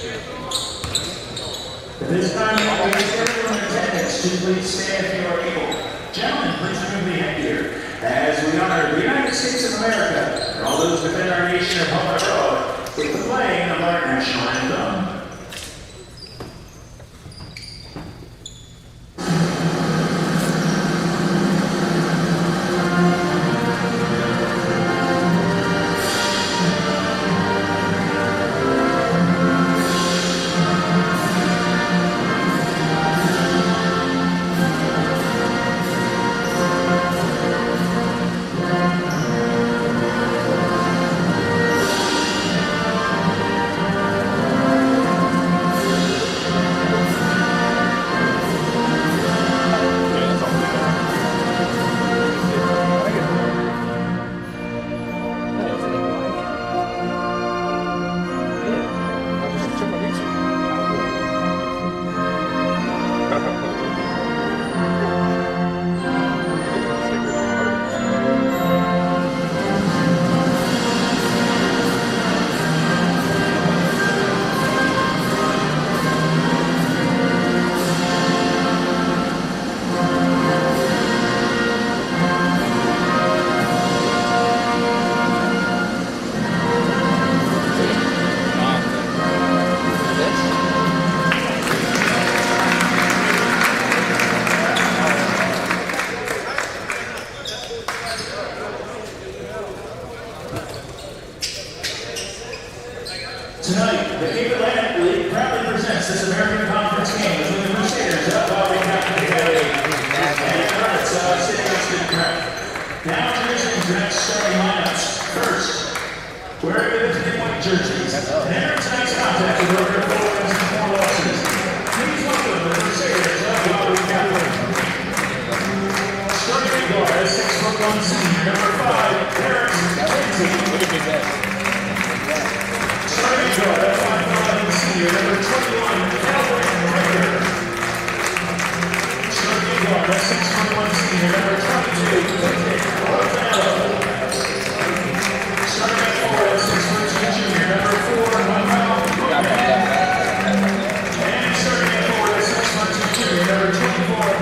At this time, we ask everyone in attendance to please stand if you are able. Gentlemen, please remove the headgear as we honor the United States of America and all those within our nation and home abroad with the playing of our national anthem. Tonight, the Cape Atlantic League proudly presents this American Conference game between the Crusaders of Wildwood and the Hermits sitting next to the crowd. Now introducing tonight's starting lineups. First, wearing the 50-point jerseys, and entering tonight's contest with over 4 wins and 4 losses. Please welcome the Crusaders of Wildwood Catholic. Starting at guard, 6'1" senior, number 5, Hermits. Starting guard, 5'11" senior, number 21, Starting guard, 6'1" senior, number 22, Starting forward, 6'2" junior, number 4, and starting forward, 6'2" junior, number 24,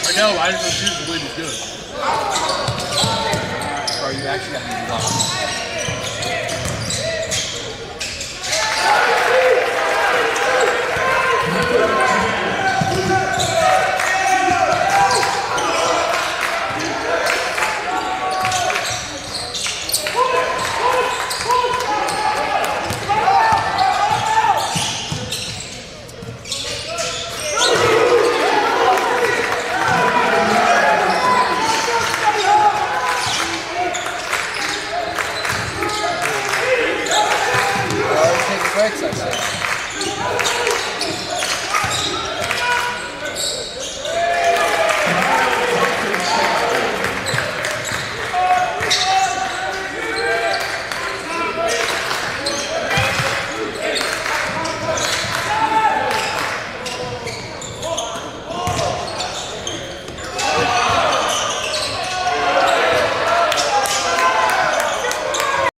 I know, I just refuse to believe he's good. Bro, you actually got me lost.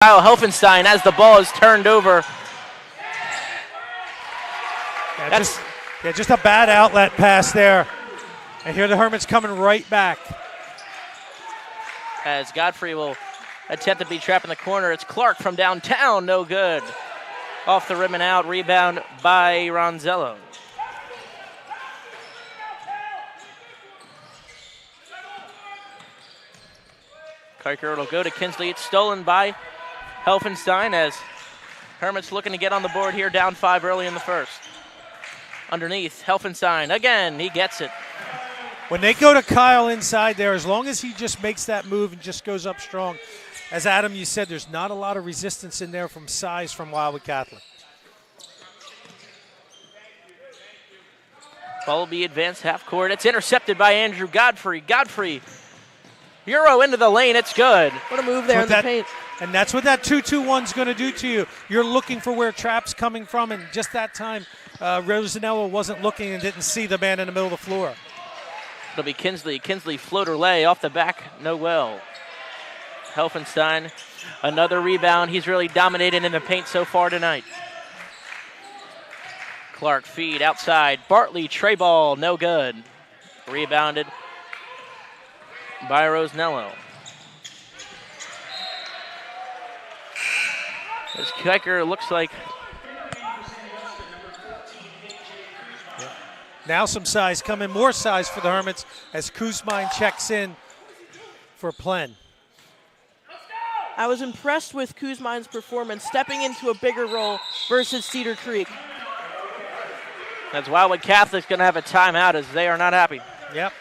Kyle Helfenstein as the ball is turned over. Yeah, just a bad outlet pass there. And here the Hermits coming right back. As Godfrey will attempt to be trapped in the corner. It's Clark from downtown, no good. Off the rim and out, rebound by Ronzello. Kiker will go to Kinsley. It's stolen by Helfenstein as Hermits looking to get on the board here, down 5 early in the first. Underneath, Helfenstein again, he gets it. When they go to Kyle inside there, as long as he just makes that move and just goes up strong, as Adam, you said, there's not a lot of resistance in there from size from Wildwood Catholic. Ball will be advanced half court. It's intercepted by Andrew Godfrey. Godfrey, Euro into the lane, it's good. What a move there in the paint. And that's what that 2-2-1's going to do to you. You're looking for where trap's coming from, and just that time, Rosanello wasn't looking and didn't see the man in the middle of the floor. It'll be Kinsley. Kinsley floater lay off the back, no well. Helfenstein, another rebound. He's really dominated in the paint so far tonight. Clark feed outside. Bartley, tray ball, no good. Rebounded by Rosanello. This Kiker looks like. Now some size coming, more size for the Hermits as Kuzmine checks in for Plen. I was impressed with Kuzmine's performance, stepping into a bigger role versus Cedar Creek. That's Wildwood Catholic's going to have a timeout as they are not happy. Yep.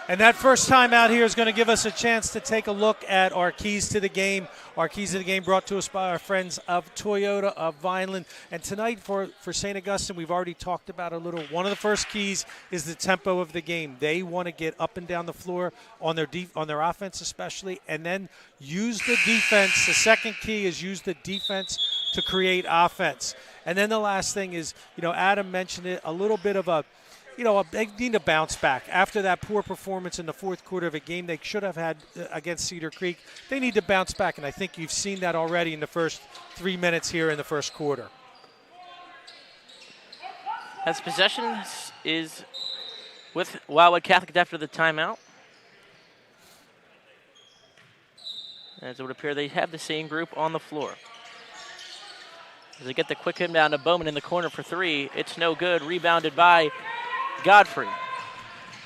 And that first timeout here is going to give us a chance to take a look at our keys to the game. Our keys to the game brought to us by our friends of Toyota of Vineland. And tonight for St. Augustine, we've already talked about a little. One of the first keys is the tempo of the game. They want to get up and down the floor on their offense especially, and then use the defense. The second key is use the defense to create offense. And then the last thing is, Adam mentioned it, a little bit of they need to bounce back. After that poor performance in the fourth quarter of a game they should have had against Cedar Creek, they need to bounce back, and I think you've seen that already in the first 3 minutes here in the first quarter. As possession is with Wildwood Catholic after the timeout. As it would appear they have the same group on the floor. As they get the quick inbound to Bowman in the corner for 3, it's no good. Rebounded by Godfrey.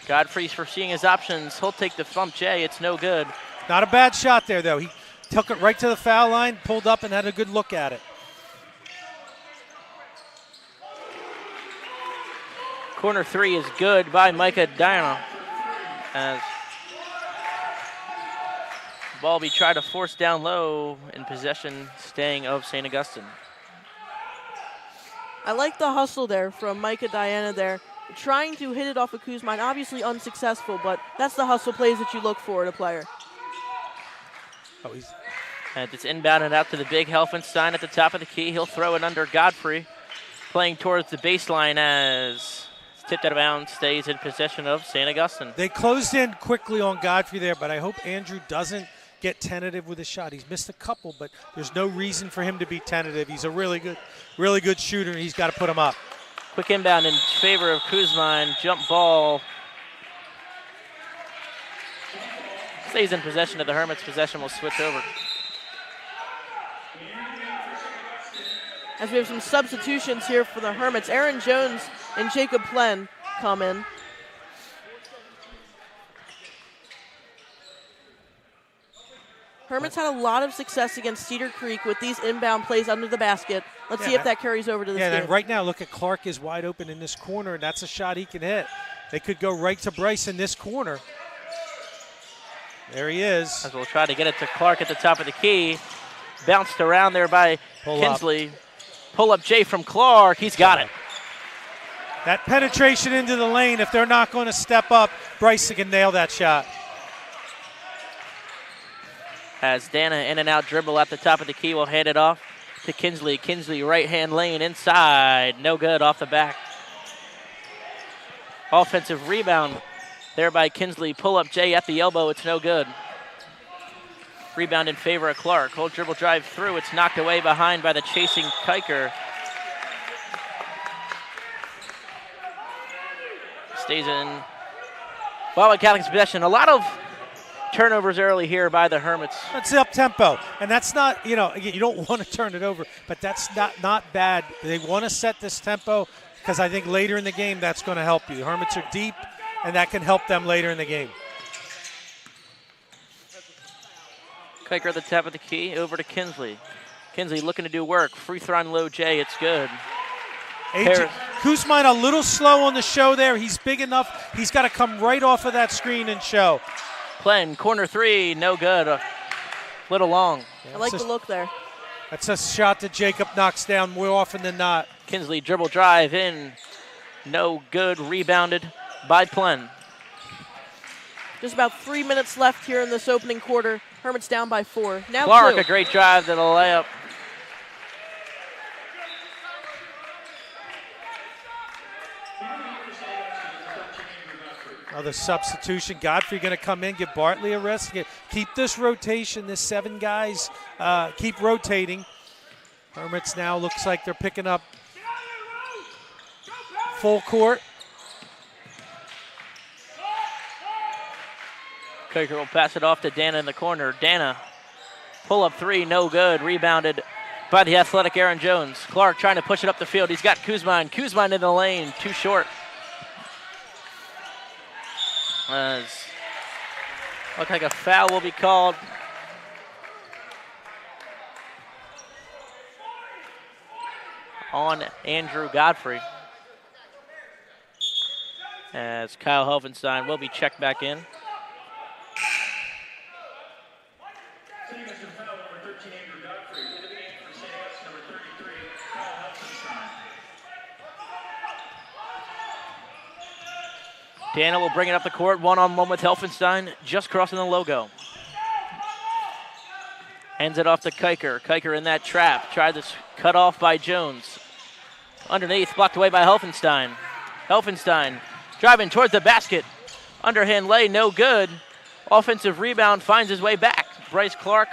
Godfrey's foreseeing his options. He'll take the bump J. It's no good. Not a bad shot there, though. He took it right to the foul line, pulled up, and had a good look at it. Corner 3 is good by Micah Diana. As ball be tried to force down low in possession, staying of St. Augustine. I like the hustle there from Micah Diana there. Trying to hit it off of Kuzmine, obviously unsuccessful, but that's the hustle plays that you look for in a player. And it's inbounded out to the big Helfenstein at the top of the key. He'll throw it under Godfrey, playing towards the baseline as it's tipped out of bounds, stays in possession of St. Augustine. They closed in quickly on Godfrey there, but I hope Andrew doesn't get tentative with his shot. He's missed a couple, but there's no reason for him to be tentative. He's a really good shooter, and he's got to put him up. Quick inbound in favor of Kuzmine. Jump ball Stays in possession of the Hermits. Possession will switch over. As we have some substitutions here for the Hermits. Aaron Jones and Jacob Plen come in. Hermits had a lot of success against Cedar Creek with these inbound plays under the basket. Let's see if that carries over to this game. And right now, look at Clark is wide open in this corner, and that's a shot he can hit. They could go right to Bryce in this corner. There he is. As we'll try to get it to Clark at the top of the key. Bounced around there by Kinsley. Pull up Jay from Clark. He's got it. That penetration into the lane, if they're not going to step up, Bryce can nail that shot. As Dana in and out dribble at the top of the key, will hand it off to Kinsley. Kinsley right-hand lane inside. No good off the back. Offensive rebound there by Kinsley. Pull up Jay at the elbow. It's no good. Rebound in favor of Clark. Whole dribble drive through. It's knocked away behind by the chasing Kiker. Stays in Wildwood Catholic's possession. A lot of turnovers early here by the Hermits. It's up tempo, and that's not, you don't want to turn it over, but that's not bad. They want to set this tempo because I think later in the game that's going to help you. The Hermits are deep, and that can help them later in the game. Kiker at the top of the key, over to Kinsley. Kinsley looking to do work. Free throw on low J, it's good. Kuzmine a little slow on the show there. He's big enough. He's got to come right off of that screen and show. Plen, corner three, no good. A little long. I like the look there. That's a shot that Jacob knocks down more often than not. Kinsley dribble drive in. No good, rebounded by Plen. Just about 3 minutes left here in this opening quarter. Hermits down by 4. Now Clark, two. a great drive to the layup. Another substitution. Godfrey going to come in, give Bartley a rest. Keep this rotation, this 7 guys, keep rotating. Hermits now looks like they're picking up full court. Kiker will pass it off to Dana in the corner. Dana, pull up three, no good. Rebounded by the athletic Aaron Jones. Clark trying to push it up the field. He's got Kuzmine. Kuzmine in the lane, too short. Looks like a foul will be called. On Andrew Godfrey. As Kyle Helfenstein will be checked back in. Dana will bring it up the court, one-on-one with Helfenstein, just crossing the logo. Hands it off to Kiker. Kiker in that trap, tried to cut off by Jones. Underneath, blocked away by Helfenstein. Helfenstein driving towards the basket. Underhand lay, no good. Offensive rebound, finds his way back. Bryce Clark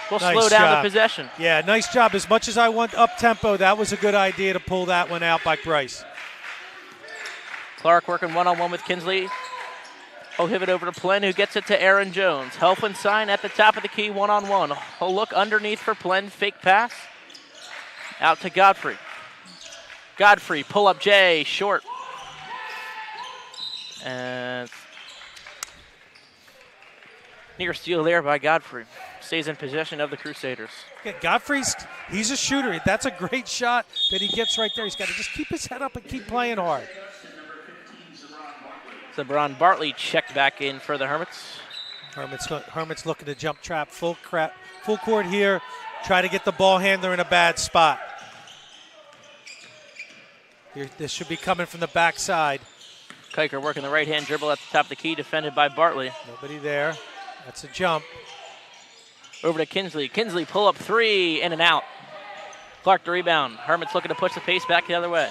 will slow down the possession. Yeah, nice job. As much as I want up-tempo, that was a good idea to pull that one out by Bryce. Clark working one-on-one with Kinsley. He'll give it over to Plen, who gets it to Aaron Jones. Helfenstein at the top of the key, one-on-one. He'll look underneath for Plen, fake pass. Out to Godfrey. Godfrey, pull up J, short. And near steal there by Godfrey. Stays in possession of the Crusaders. Okay, Godfrey's, he's a shooter. That's a great shot that he gets right there. He's got to just keep his head up and keep playing hard. LeBron Bartley checked back in for the Hermits. Hermits looking to jump trap full court here. Try to get the ball handler in a bad spot. This should be coming from the backside. Kiker working the right-hand dribble at the top of the key, defended by Bartley. Nobody there. That's a jump. Over to Kinsley. Kinsley pull up three, in and out. Clark the rebound. Hermits looking to push the pace back the other way.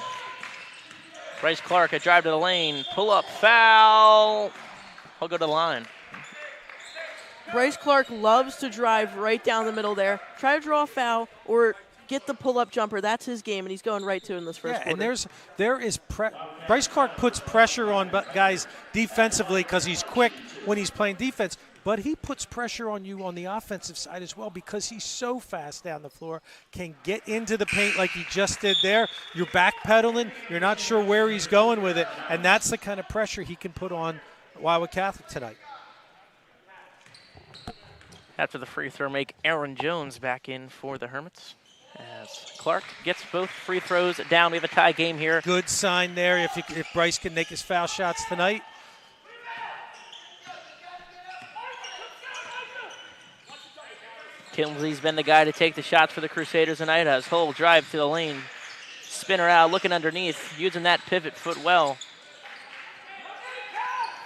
Bryce Clark, a drive to the lane. Pull up, foul. He'll go to the line. Bryce Clark loves to drive right down the middle there. Try to draw a foul or get the pull-up jumper. That's his game, and he's going right to it in this first quarter. And Bryce Clark puts pressure on guys defensively because he's quick, when he's playing defense. But he puts pressure on you on the offensive side as well because he's so fast down the floor, can get into the paint like he just did there. You're backpedaling. You're not sure where he's going with it, and that's the kind of pressure he can put on Wildwood Catholic tonight. After the free throw make, Aaron Jones back in for the Hermits. As Clark gets both free throws down. We have a tie game here. Good sign there if Bryce can make his foul shots tonight. Kinsley's been the guy to take the shots for the Crusaders tonight as Hull drive to the lane. Spinner out, looking underneath, using that pivot foot well.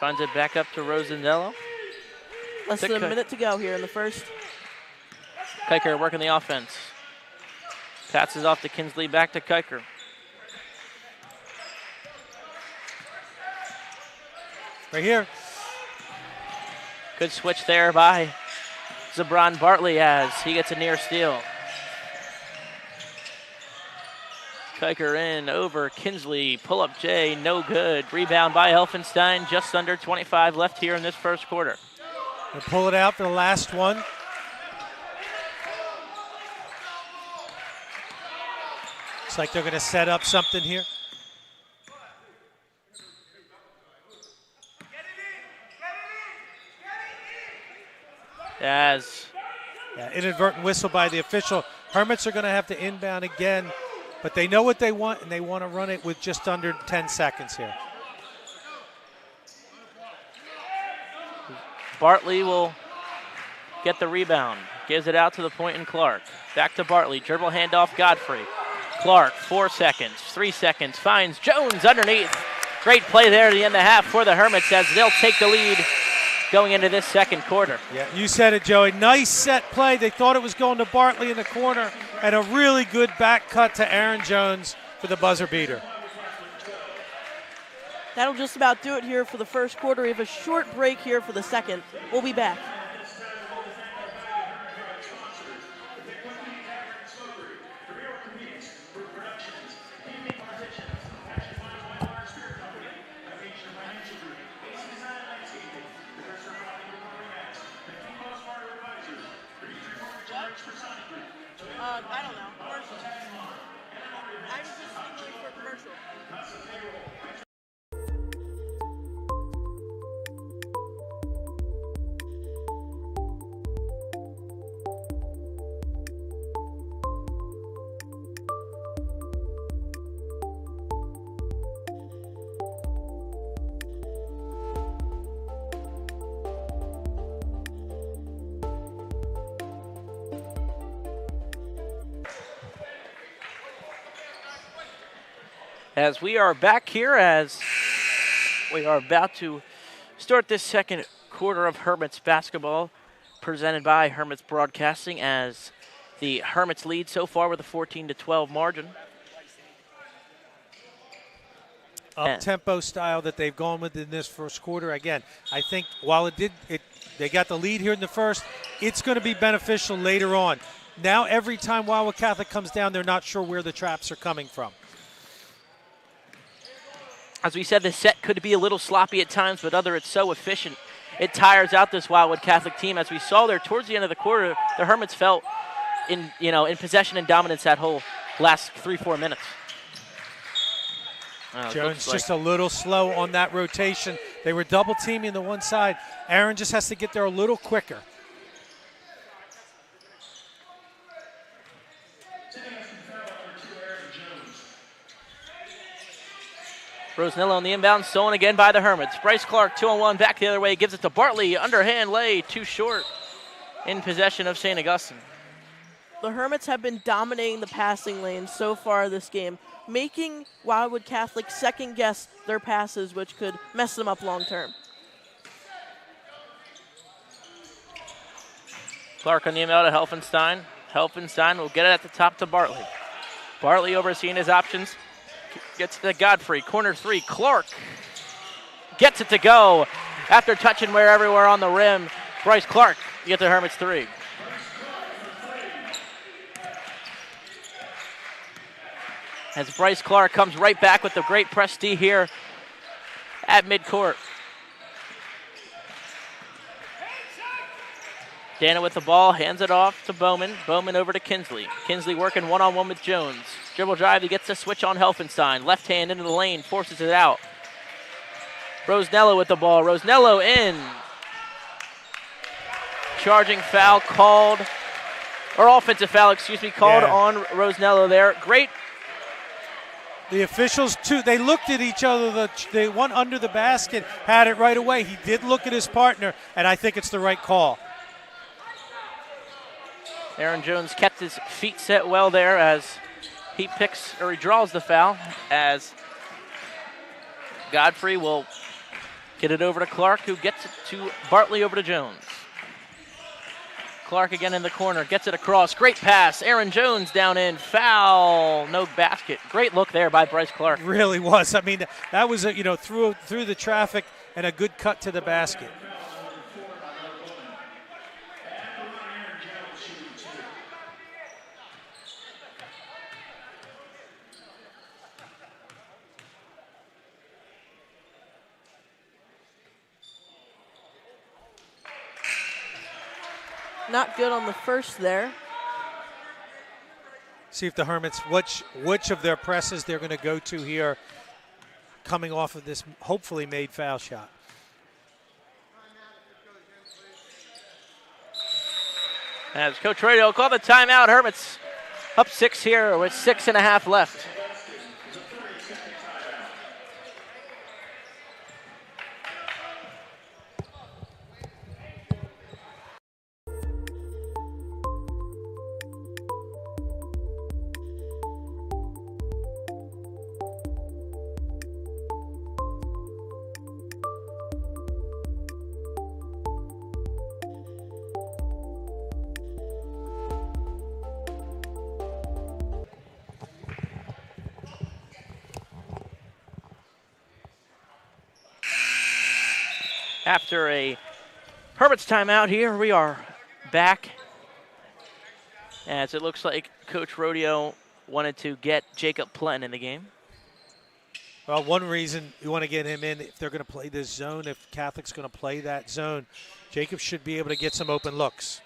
Finds it back up to Rosendello. Less than a minute to go here in the first. Kiker working the offense. Passes off to Kinsley, back to Kiker. Right here. Good switch there by Zabron Bartley as he gets a near steal. Kiker in over Kinsley. Pull up Jay, no good. Rebound by Helfenstein. Just under 25 left here in this first quarter. They'll pull it out for the last one. Looks like they're going to set up something here. As inadvertent whistle by the official. Hermits are going to have to inbound again, but they know what they want, and they want to run it with just under 10 seconds here. Bartley will get the rebound. Gives it out to the point in Clark. Back to Bartley. Dribble handoff Godfrey. Clark, 4 seconds, 3 seconds. Finds Jones underneath. Great play there at the end of the half for the Hermits as they'll take the lead going into this second quarter. Yeah, you said it, Joey. Nice set play. They thought it was going to Bartley in the corner, and a really good back cut to Aaron Jones for the buzzer beater. That'll just about do it here for the first quarter. We have a short break here for the second. We'll be back. I don't know. Commercial. I was just signaling for a commercial. As we are back here, as we are about to start this second quarter of Hermits basketball, presented by Hermits Broadcasting, as the Hermits lead so far with a 14-12 margin. Up-tempo style that they've gone with in this first quarter. Again, I think while they got the lead here in the first, it's going to be beneficial later on. Now every time Wildwood Catholic comes down, they're not sure where the traps are coming from. As we said, the set could be a little sloppy at times, but it's so efficient. It tires out this Wildwood Catholic team. As we saw there towards the end of the quarter, the Hermits felt in possession and dominance that whole last 3-4 minutes. Jones just a little slow on that rotation. They were double teaming the one side. Aaron just has to get there a little quicker. Rosenello on the inbound, stolen again by the Hermits. Bryce Clark, 2-on-1, back the other way, gives it to Bartley. Underhand lay, too short, in possession of St. Augustine. The Hermits have been dominating the passing lane so far this game, making Wildwood Catholic second-guess their passes, which could mess them up long-term. Clark on the inbound to Helfenstein. Helfenstein will get it at the top to Bartley. Bartley overseeing his options. Gets to Godfrey, corner three. Clark gets it to go after touching everywhere on the rim. Bryce Clark gets the Hermits three. As Bryce Clark comes right back with the great press D here at midcourt. Dana with the ball, hands it off to Bowman. Bowman over to Kinsley. Kinsley working one-on-one with Jones. Dribble drive, he gets a switch on Helfenstein. Left hand into the lane, forces it out. Rosnello with the ball. Rosnello in. Charging foul called, or offensive foul, called on Rosnello there. Great. The officials, too, they looked at each other. The one under the basket had it right away. He did look at his partner, and I think it's the right call. Aaron Jones kept his feet set well there as he draws the foul, as Godfrey will get it over to Clark, who gets it to Bartley, over to Jones. Clark again in the corner, gets it across. Great pass. Aaron Jones down in. Foul. No basket. Great look there by Bryce Clark. Really was. I mean, that was through the traffic and a good cut to the basket. Not good on the first there. See if the Hermits, which of their presses they're going to go to here coming off of this hopefully made foul shot. As Coach Radio called the timeout, Hermits up 6 here with 6.5 left. After a Hermits timeout here, we are back. As it looks like Coach Rodeo wanted to get Jacob Plenton in the game. Well, one reason you want to get him in, if they're going to play this zone, if Catholic's going to play that zone, Jacob should be able to get some open looks.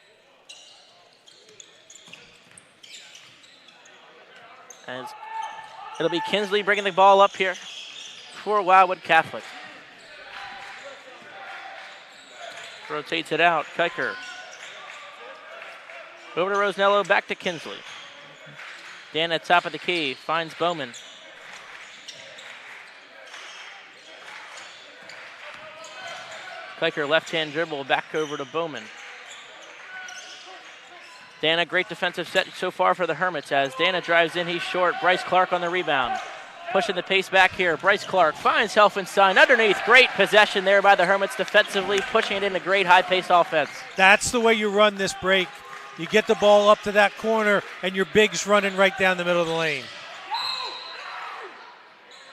As it'll be Kinsley bringing the ball up here for Wildwood Catholic. Rotates it out. Kiker. Over to Rosnello, back to Kinsley. Dan at top of the key, finds Bowman. Kiker left-hand dribble, back over to Bowman. Dana, great defensive set so far for the Hermits as Dana drives in, he's short. Bryce Clark on the rebound. Pushing the pace back here. Bryce Clark finds Helfenstein underneath. Great possession there by the Hermits defensively, pushing it into great high-paced offense. That's the way you run this break. You get the ball up to that corner, and your big's running right down the middle of the lane.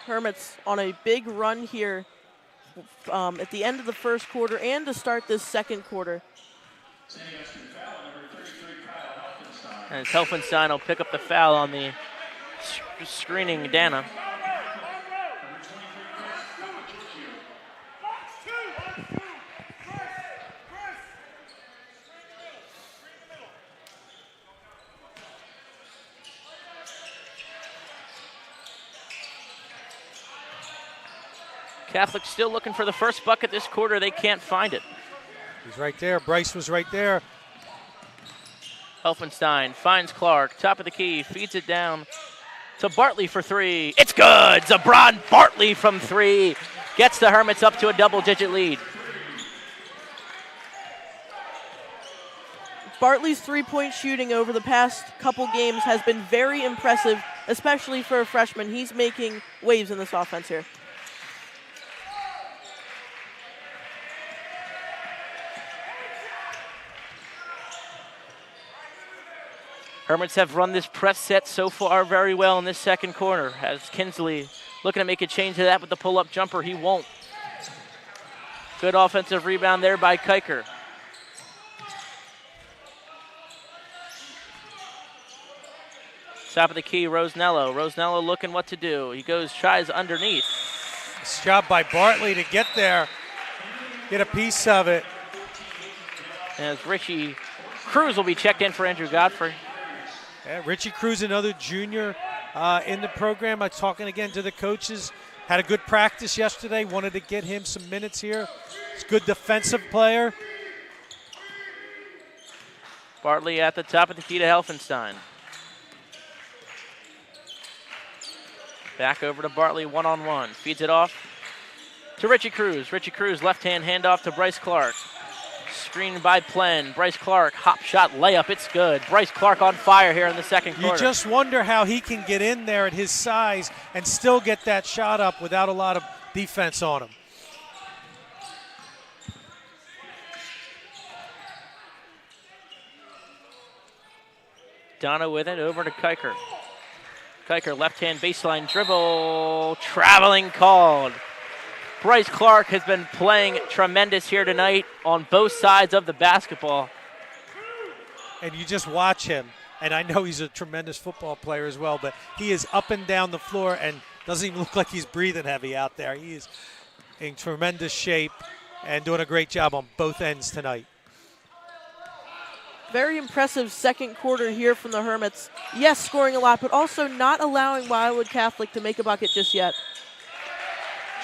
Hermits on a big run here at the end of the first quarter and to start this second quarter. And Helfenstein will pick up the foul on the screening Dana. Catholic still looking for the first bucket this quarter. They can't find it. He's right there. Bryce was right there. Helfenstein finds Clark, top of the key, feeds it down to Bartley for three. It's good. Zabron Bartley from three gets the Hermits up to a double-digit lead. Bartley's three-point shooting over the past couple games has been very impressive, especially for a freshman. He's making waves in this offense here. Hermits have run this press set so far very well in this second quarter. As Kinsley looking to make a change to that with the pull-up jumper, he won't. Good offensive rebound there by Kiker. Top of the key, Rosnello. Rosnello looking what to do. He tries underneath. Nice job by Bartley to get there, get a piece of it. As Richie Cruz will be checked in for Andrew Godfrey. Yeah, Richie Cruz, another junior in the program. I was talking again to the coaches. Had a good practice yesterday. Wanted to get him some minutes here. He's a good defensive player. Bartley at the top of the key to Helfenstein. Back over to Bartley, one-on-one. Feeds it off to Richie Cruz. Richie Cruz, left-hand handoff to Bryce Clark. Screened by Plen. Bryce Clark, hop shot, layup. It's good. Bryce Clark on fire here in the second quarter. You just wonder how he can get in there at his size and still get that shot up without a lot of defense on him. Donna with it, over to Kiker. Kiker, left-hand baseline dribble, traveling called. Bryce Clark has been playing tremendous here tonight on both sides of the basketball. And you just watch him, and I know he's a tremendous football player as well, but he is up and down the floor and doesn't even look like he's breathing heavy out there. He is in tremendous shape and doing a great job on both ends tonight. Very impressive second quarter here from the Hermits. Yes, scoring a lot, but also not allowing Wildwood Catholic to make a bucket just yet.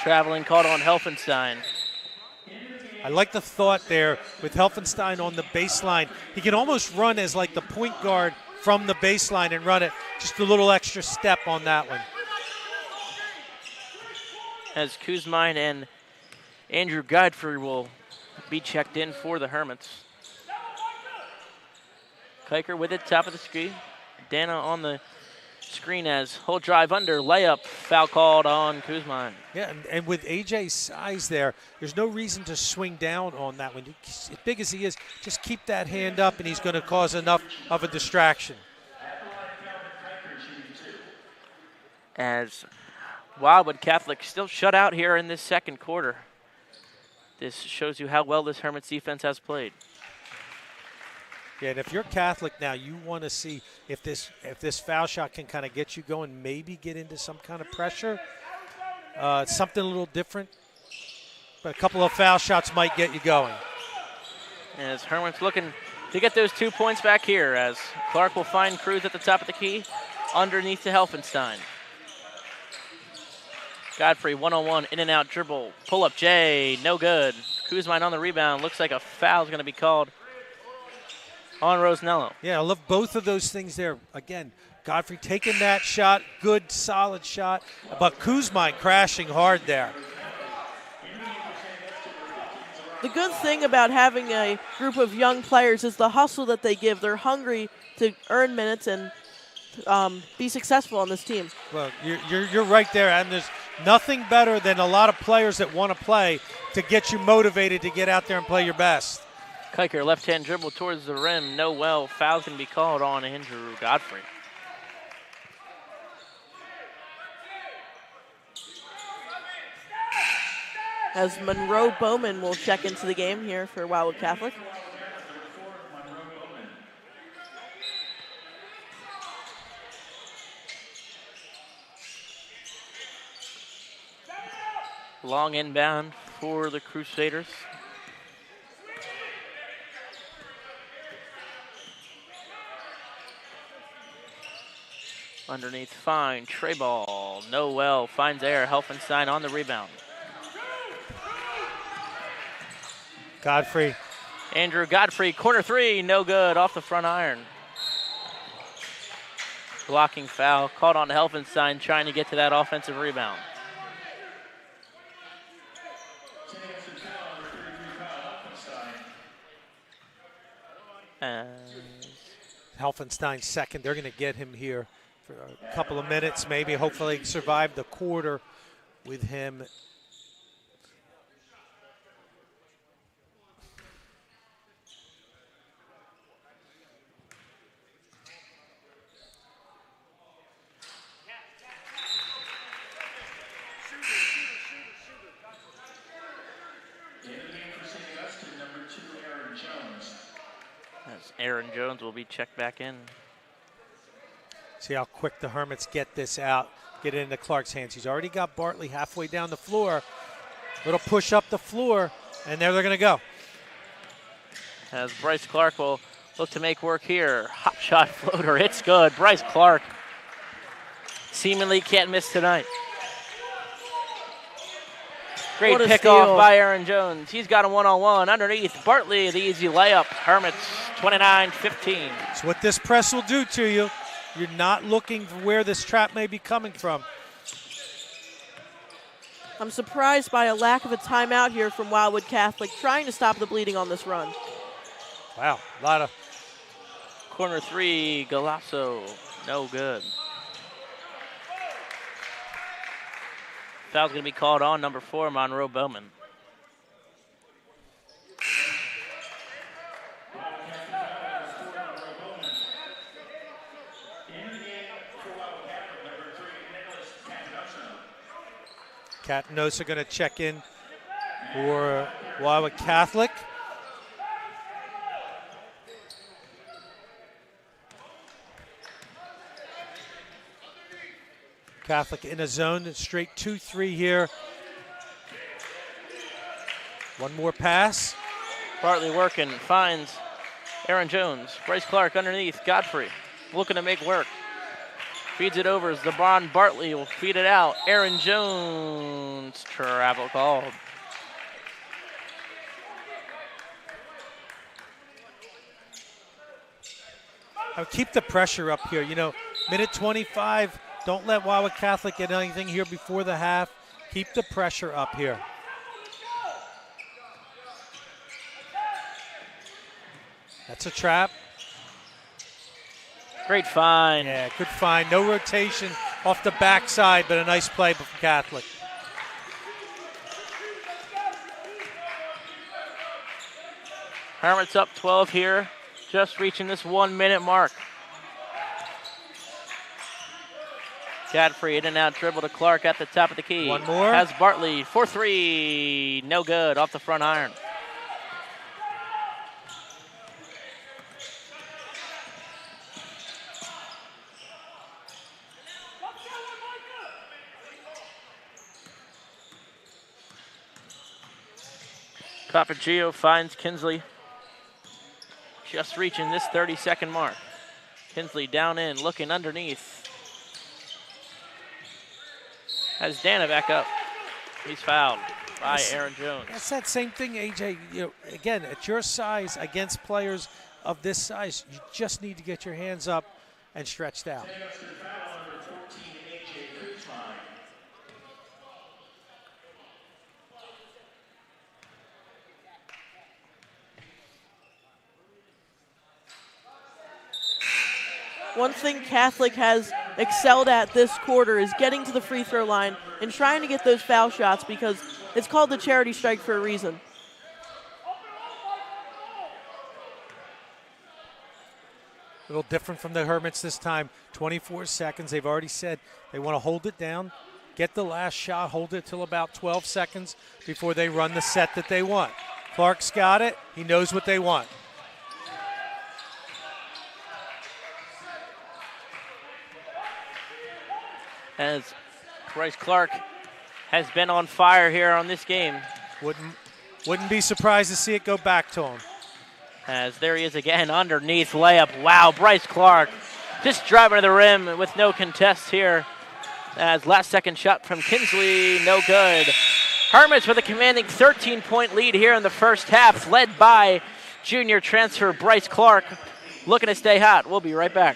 Traveling called on Helfenstein. I like the thought there with Helfenstein on the baseline. He can almost run as like the point guard from the baseline and run it just a little extra step on that one. As Kuzmine and Andrew Godfrey will be checked in for the Hermits. Kiker with it, top of the screen. Dana on the screen as whole drive under, layup, foul called on Kuzmine. Yeah, and with AJ's size there's no reason to swing down on that one. As big as he is, just keep that hand up and he's going to cause enough of a distraction. As Wildwood Catholic still shut out here in this second quarter. This shows you how well this Hermits defense has played. Yeah, and if you're Catholic now, you want to see if this foul shot can kind of get you going, maybe get into some kind of pressure. Something a little different, but a couple of foul shots might get you going. As Hermits looking to get those 2 points back here, as Clark will find Cruz at the top of the key, underneath to Helfenstein. Godfrey, one-on-one, in and out dribble, pull-up J, no good. Kuzmine on the rebound, looks like a foul is going to be called on Rosenello. Yeah, I love both of those things there. Again, Godfrey taking that shot, good, solid shot, but Kuzmine crashing hard there. The good thing about having a group of young players is the hustle that they give. They're hungry to earn minutes and be successful on this team. Well, you're right there, and there's nothing better than a lot of players that want to play to get you motivated to get out there and play your best. Kiker, left-hand dribble towards the rim. No well. Foul can be called on Andrew Godfrey. As Monroe Bowman will check into the game here for Wildwood Catholic. Long inbound for the Crusaders. Underneath, fine, tray ball, no well, finds air, Helfenstein on the rebound. Godfrey. Andrew Godfrey, corner three, no good, off the front iron. Blocking foul, called on Helfenstein, trying to get to that offensive rebound. Helfenstein's second, they're going to get him here for a couple of minutes, maybe hopefully survive the quarter with him. As Aaron Jones will be checked back in. See how quick the Hermits get this out, get it into Clark's hands. He's already got Bartley halfway down the floor. Little push up the floor, and there they're going to go. As Bryce Clark will Look to make work here. Hop shot floater. It's good. Bryce Clark seemingly can't miss tonight. Great What a pickoff steal. by Aaron Jones. He's got a one-on-one underneath. Bartley, the easy layup. Hermits, 29-15. It's what this press will do to you. You're not looking for where this trap may be coming from. I'm surprised by a lack of a timeout here from Wildwood Catholic, trying to stop the bleeding on this run. Wow, a lot of... Corner three, Galasso, no good. Foul's going to be called on number 4, Monroe Bowman. Catanosa going to check in for Wildwood Catholic. Catholic in a zone, straight 2-3 here. One more pass. Bartley working, finds Aaron Jones. Bryce Clark underneath, Godfrey looking to make work. Feeds it over, Zabron Bartley will feed it out. Aaron Jones, travel called. Now keep the pressure up here. You know, minute 25, don't let Wildwood Catholic get anything here before the half. Keep the pressure up here. That's a trap. Great find. Yeah, good find. No rotation off the backside, but a nice play from Catholic. Hermits up 12 here, just reaching this 1 minute mark. Godfrey in and out dribble to Clark at the top of the key. One more. Has Bartley for 3, no good, off the front iron. Papagio finds Kinsley, just reaching this 30-second mark. Kinsley down in, looking underneath. Has Dana back up. He's fouled by Aaron Jones. That's that same thing, AJ. You know, again, at your size, against players of this size, you just need to get your hands up and stretched out. One thing Catholic has excelled at this quarter is getting to the free throw line and trying to get those foul shots, because it's called the charity strike for a reason. A little different from the Hermits this time. 24 seconds. They've already said they want to hold it down, get the last shot, hold it till about 12 seconds before they run the set that they want. Clark's got it. He knows what they want. As Bryce Clark has been on fire here on this game. Wouldn't be surprised to see it go back to him. As there he is again, underneath layup. Wow, Bryce Clark just driving to the rim with no contest here. As last second shot from Kinsley, no good. Hermits with a commanding 13-point lead here in the first half, led by junior transfer Bryce Clark. Looking to stay hot. We'll be right back.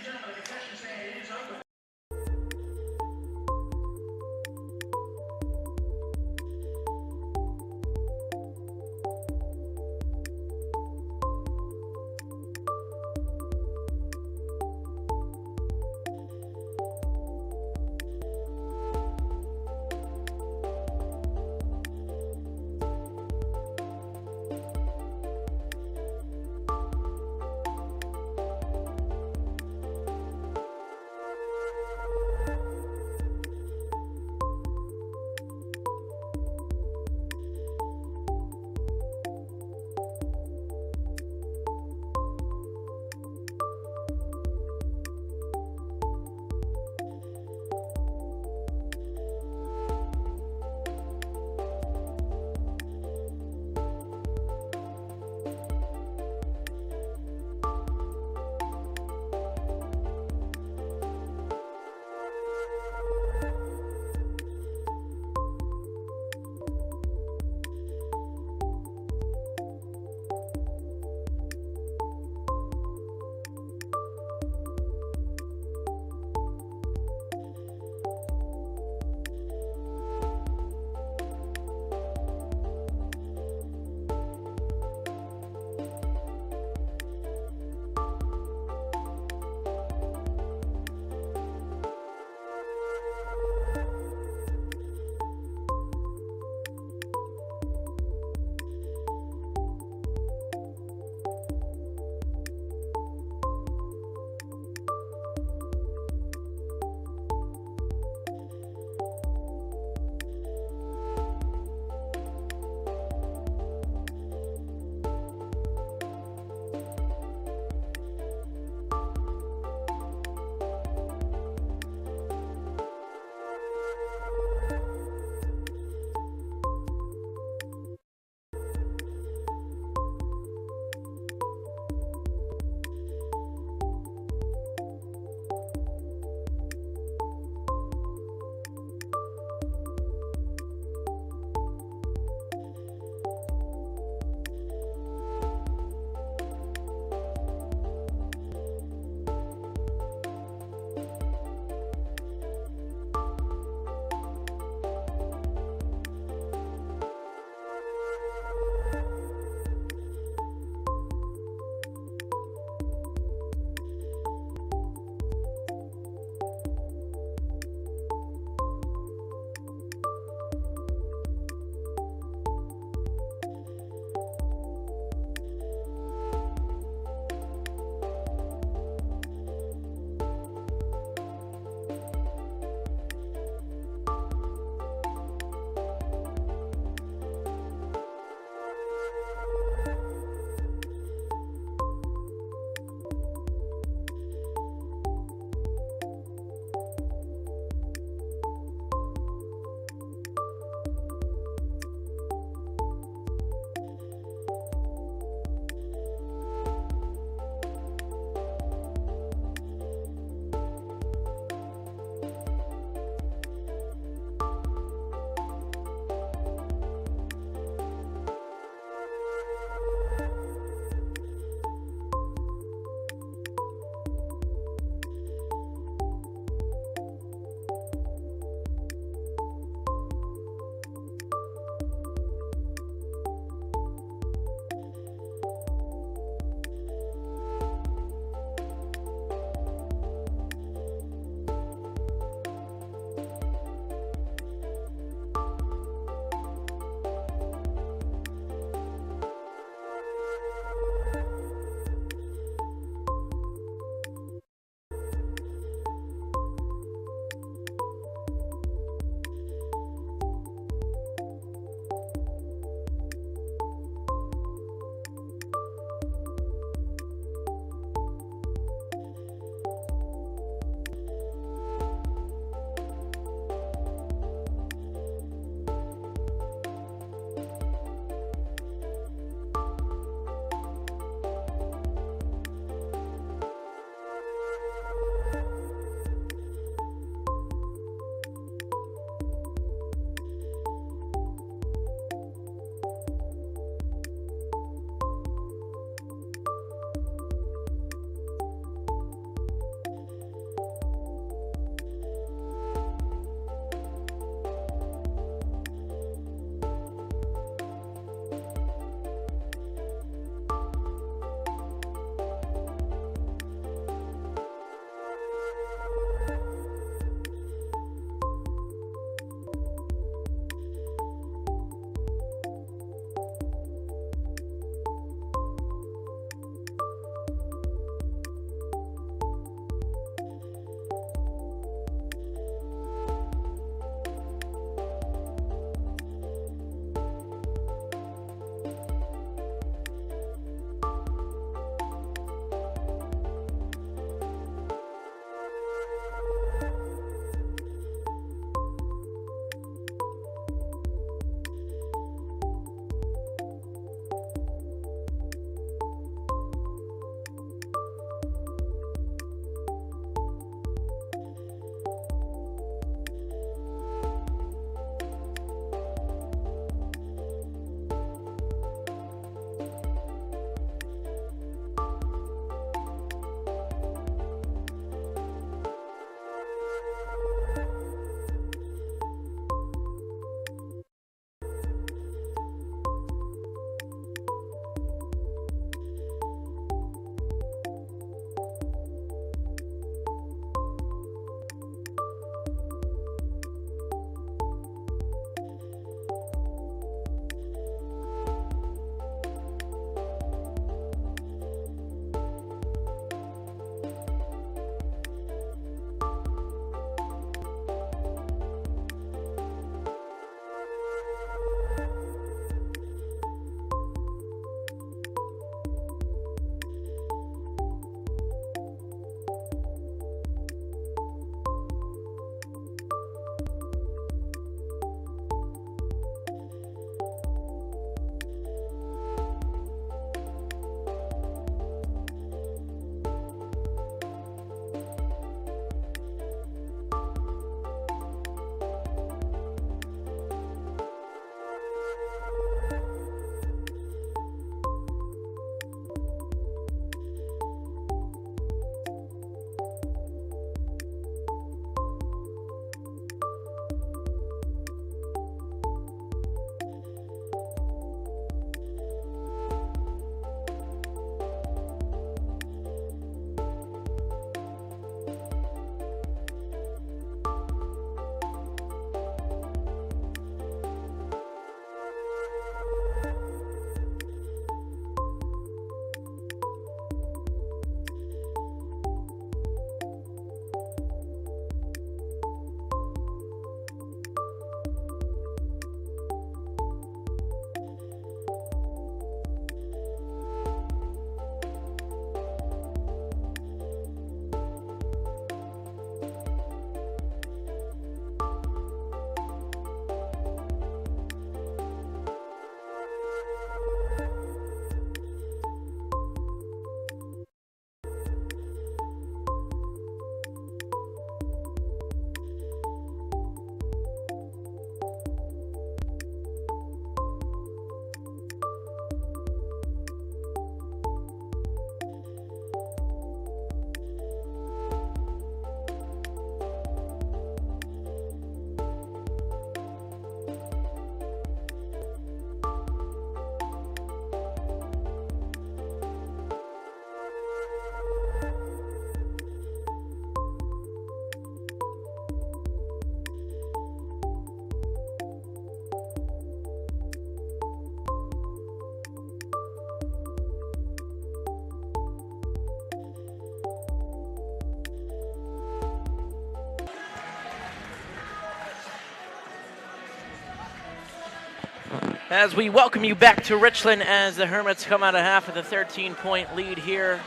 As we welcome you back to Richland as the Hermits come out of half with a 13-point lead here,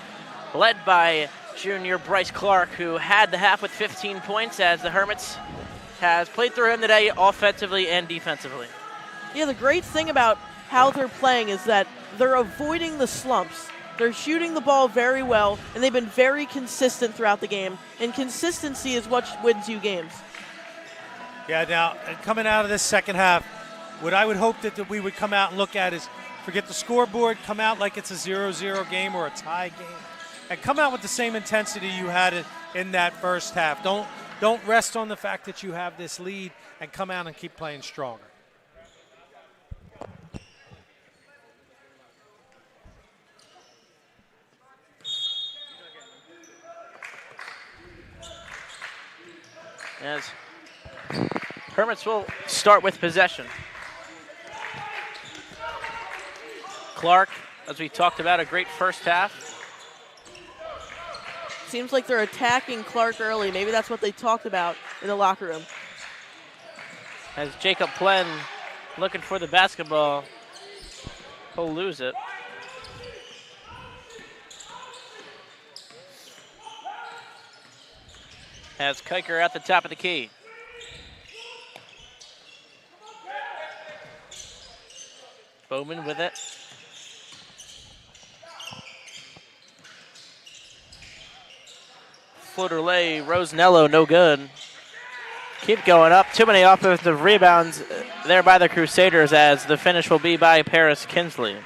led by junior Bryce Clark, who had the half with 15 points as the Hermits has played through him today offensively and defensively. Yeah, the great thing about how they're playing is that they're avoiding the slumps. They're shooting the ball very well, and they've been very consistent throughout the game, and consistency is what wins you games. Yeah, now, coming out of this second half, what I would hope that we would come out and look at is forget the scoreboard, come out like it's a 0-0 game or a tie game, and come out with the same intensity you had in that first half. Don't rest on the fact that you have this lead and come out and keep playing stronger. As Hermits will start with possession. Clark, as we talked about, a great first half. Seems like they're attacking Clark early. Maybe that's what they talked about in the locker room. As Jacob Plen looking for the basketball, he'll lose it. Has Kiker at the top of the key. Bowman with it. Floater lay, Rosanello, no good. Keep going up. Too many offensive rebounds there by the Crusaders as the finish will be by Paris Kinsley.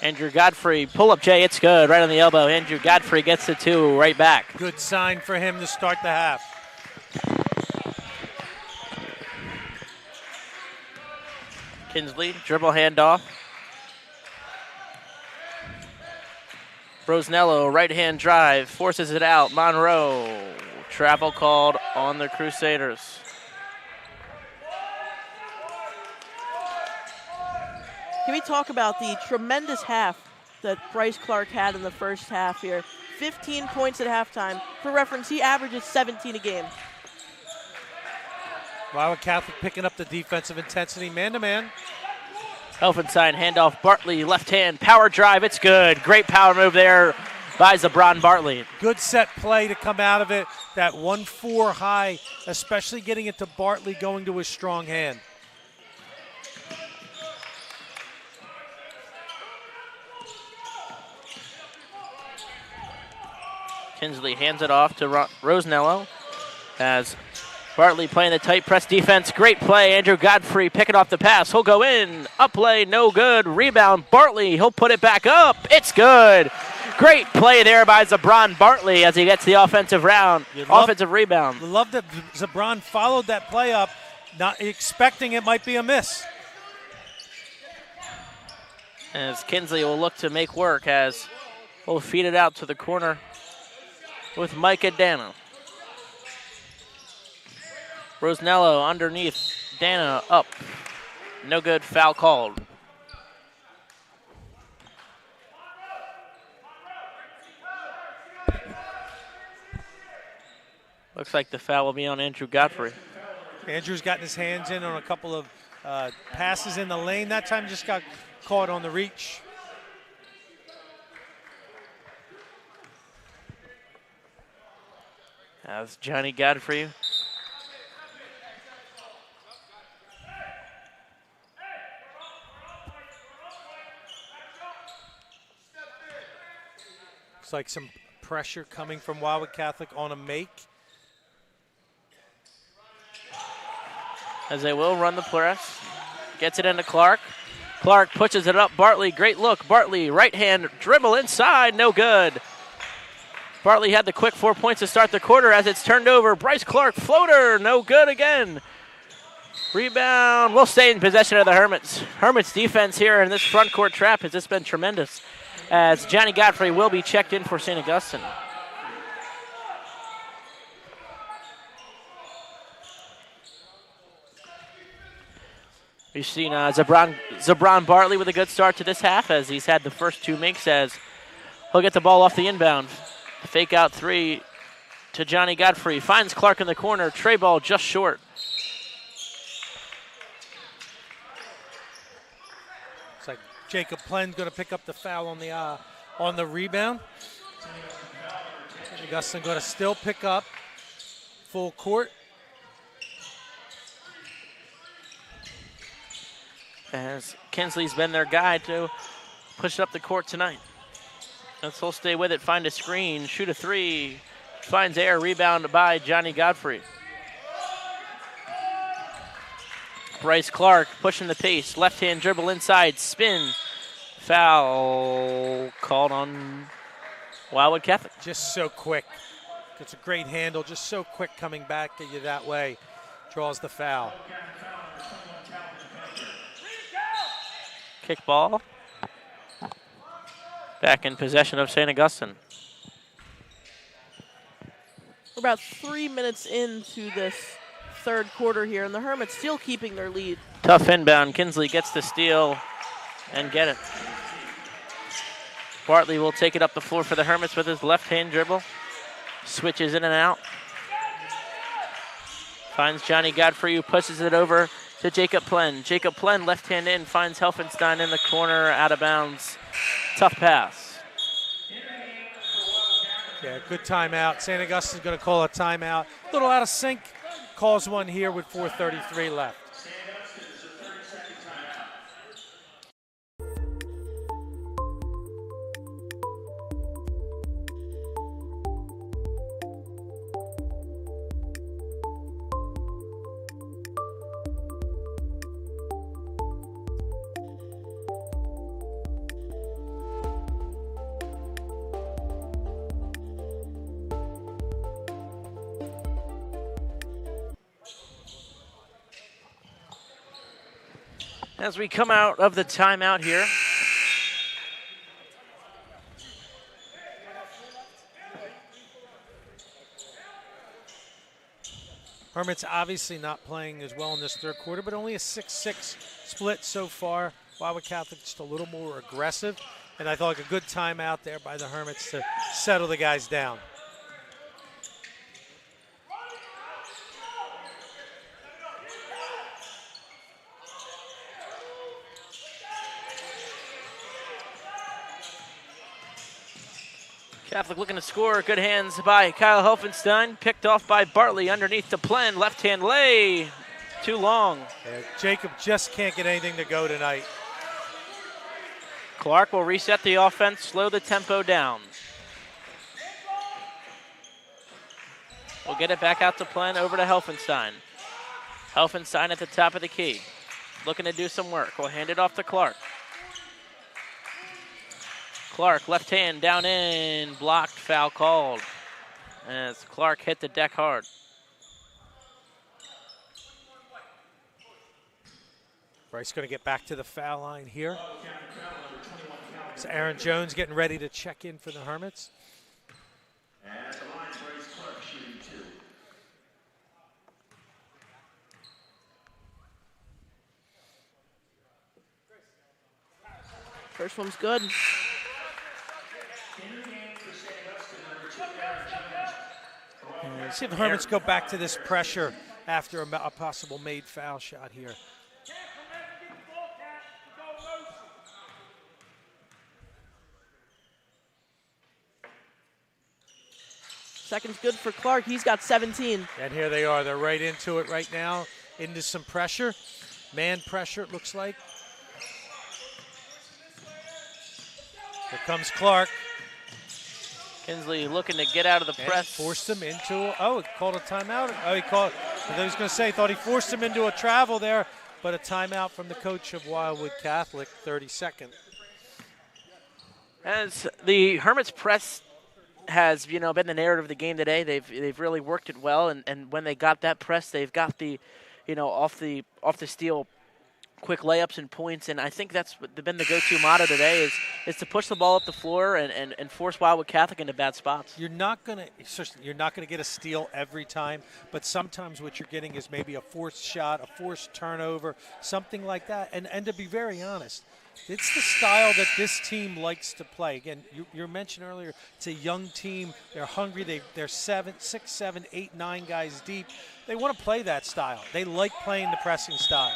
Andrew Godfrey, pull-up Jay, it's good, right on the elbow. Andrew Godfrey gets the two right back. Good sign for him to start the half. Kinsley, dribble handoff. Rosanello, right-hand drive, forces it out. Monroe, travel called on the Crusaders. Can we talk about the tremendous half that Bryce Clark had in the first half here? 15 points at halftime. For reference, he averages 17 a game. Wildwood Catholic picking up the defensive intensity, man-to-man. Elfenstein, handoff, Bartley, left hand, power drive, it's good. Great power move there by Zabron Bartley. Good set play to come out of it. That 1-4 high, especially getting it to Bartley going to his strong hand. Kinsley hands it off to Rosanello as Bartley playing the tight press defense. Great play. Andrew Godfrey picking off the pass. He'll go in. Up play, no good. Rebound, Bartley. He'll put it back up. It's good. Great play there by Zabron Bartley as he gets the offensive rebound. Love that Zabron followed that play up, not expecting it might be a miss. As Kinsley will look to make work as he'll feed it out to the corner with Micah Dana. Rosanello underneath, Dana up. No good, foul called. Looks like the foul will be on Andrew Godfrey. Andrew's gotten his hands in on a couple of passes in the lane. That time just got caught on the reach. As Johnny Godfrey looks like some pressure coming from Wildwood Catholic on a make. As they will run the press. Gets it into Clark. Clark pushes it up. Bartley, great look. Bartley, right hand dribble inside, no good. Bartley had the quick 4 points to start the quarter as it's turned over. Bryce Clark, floater, no good again. Rebound, we'll stay in possession of the Hermits. Hermits defense here in this front court trap has just been tremendous as Johnny Godfrey will be checked in for St. Augustine. We've seen Zabron Bartley with a good start to this half as he's had the first two makes as he'll get the ball off the inbound. Fake out three to Johnny Godfrey. Finds Clark in the corner. Tray ball just short. Jacob Plenn going to pick up the foul on the rebound. Augustine going to still pick up full court. As Kinsley's been their guy to push up the court tonight. And he'll stay with it, find a screen, shoot a three, finds air, rebound by Johnny Godfrey. Bryce Clark pushing the pace, left-hand dribble inside, spin, foul called on Wildwood Catholic. Just so quick. It's a great handle, just so quick coming back at you that way. Draws the foul. Kick ball. Back in possession of St. Augustine. We're about 3 minutes into this third quarter here, and the Hermits still keeping their lead. Tough inbound. Kinsley gets the steal and get it. Bartley will take it up the floor for the Hermits with his left-hand dribble. Switches in and out. Finds Johnny Godfrey, who pushes it over to Jacob Plenn. Jacob Plenn, left-hand in, finds Helfenstein in the corner, out of bounds. Tough pass. Yeah, good timeout. St. Augustine's going to call a timeout. A little out of sync. Calls one here with 4:33 left. As we come out of the timeout here. Hermits obviously not playing as well in this third quarter, but only a 6-6 split so far. Wildwood Catholic just a little more aggressive, and I thought like a good timeout there by the Hermits to settle the guys down. Catholic looking to score. Good hands by Kyle Helfenstein. Picked off by Bartley underneath the Plenn. Left-hand lay. Too long. Yeah, Jacob just can't get anything to go tonight. Clark will reset the offense, slow the tempo down. We'll get it back out to Plenn, over to Helfenstein. Helfenstein at the top of the key. Looking to do some work. We'll hand it off to Clark. Clark, left hand, down in, blocked, foul called. As Clark hit the deck hard. Bryce going to get back to the foul line here. So Aaron Jones getting ready to check in for the Hermits. At the line, Bryce Clark shooting 2. First one's good. See if the Hermits go back to this pressure after a possible made foul shot here. Second's good for Clark. He's got 17. And here they are. They're right into it right now, into some pressure. Man pressure, it looks like. Here comes Clark. Kinsley looking to get out of the And press. forced him into, he called a timeout. He thought he forced him into a travel there, but a timeout from the coach of Wildwood Catholic, 32nd. As the Hermits press has, been the narrative of the game today, they've really worked it well, and when they got that press, they've got the, off the steal, quick layups and points, and I think that's been the go-to motto today is to push the ball up the floor and force Wildwood Catholic into bad spots. You're not gonna get a steal every time, but sometimes what you're getting is maybe a forced shot, a forced turnover, something like that. And to be very honest, it's the style that this team likes to play. Again, you mentioned earlier, it's a young team. They're hungry. They're 6, 7, 8, 9 guys deep. They want to play that style. They like playing the pressing style.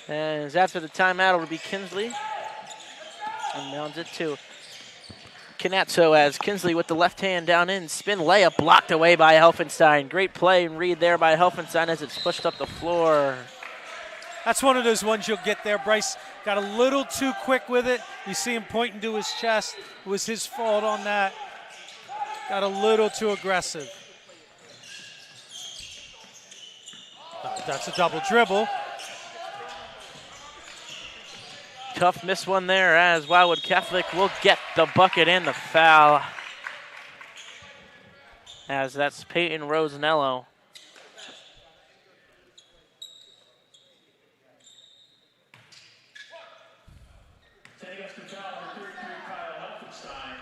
As after the timeout, it'll be Kinsley. And mounds it to Canazzo as Kinsley with the left hand down in. Spin layup blocked away by Helfenstein. Great play and read there by Helfenstein as it's pushed up the floor. That's one of those ones you'll get there. Bryce got a little too quick with it. You see him pointing to his chest. It was his fault on that. Got a little too aggressive. That's a double dribble. Tough miss one there as Wildwood Catholic will get the bucket and the foul. As that's Peyton Rosanello. Taking us to foul number 33, Kyle Helfenstein.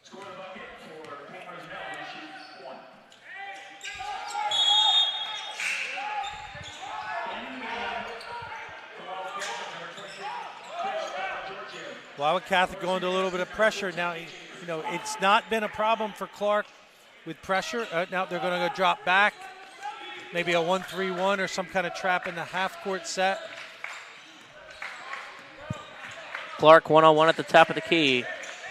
Score the bucket for Peyton Rosanello to shoot 1. Wildwood Catholic going to a little bit of pressure. Now, it's not been a problem for Clark with pressure. Now they're going to go drop back. Maybe a 1-3-1 or some kind of trap in the half-court set. Clark one-on-one at the top of the key.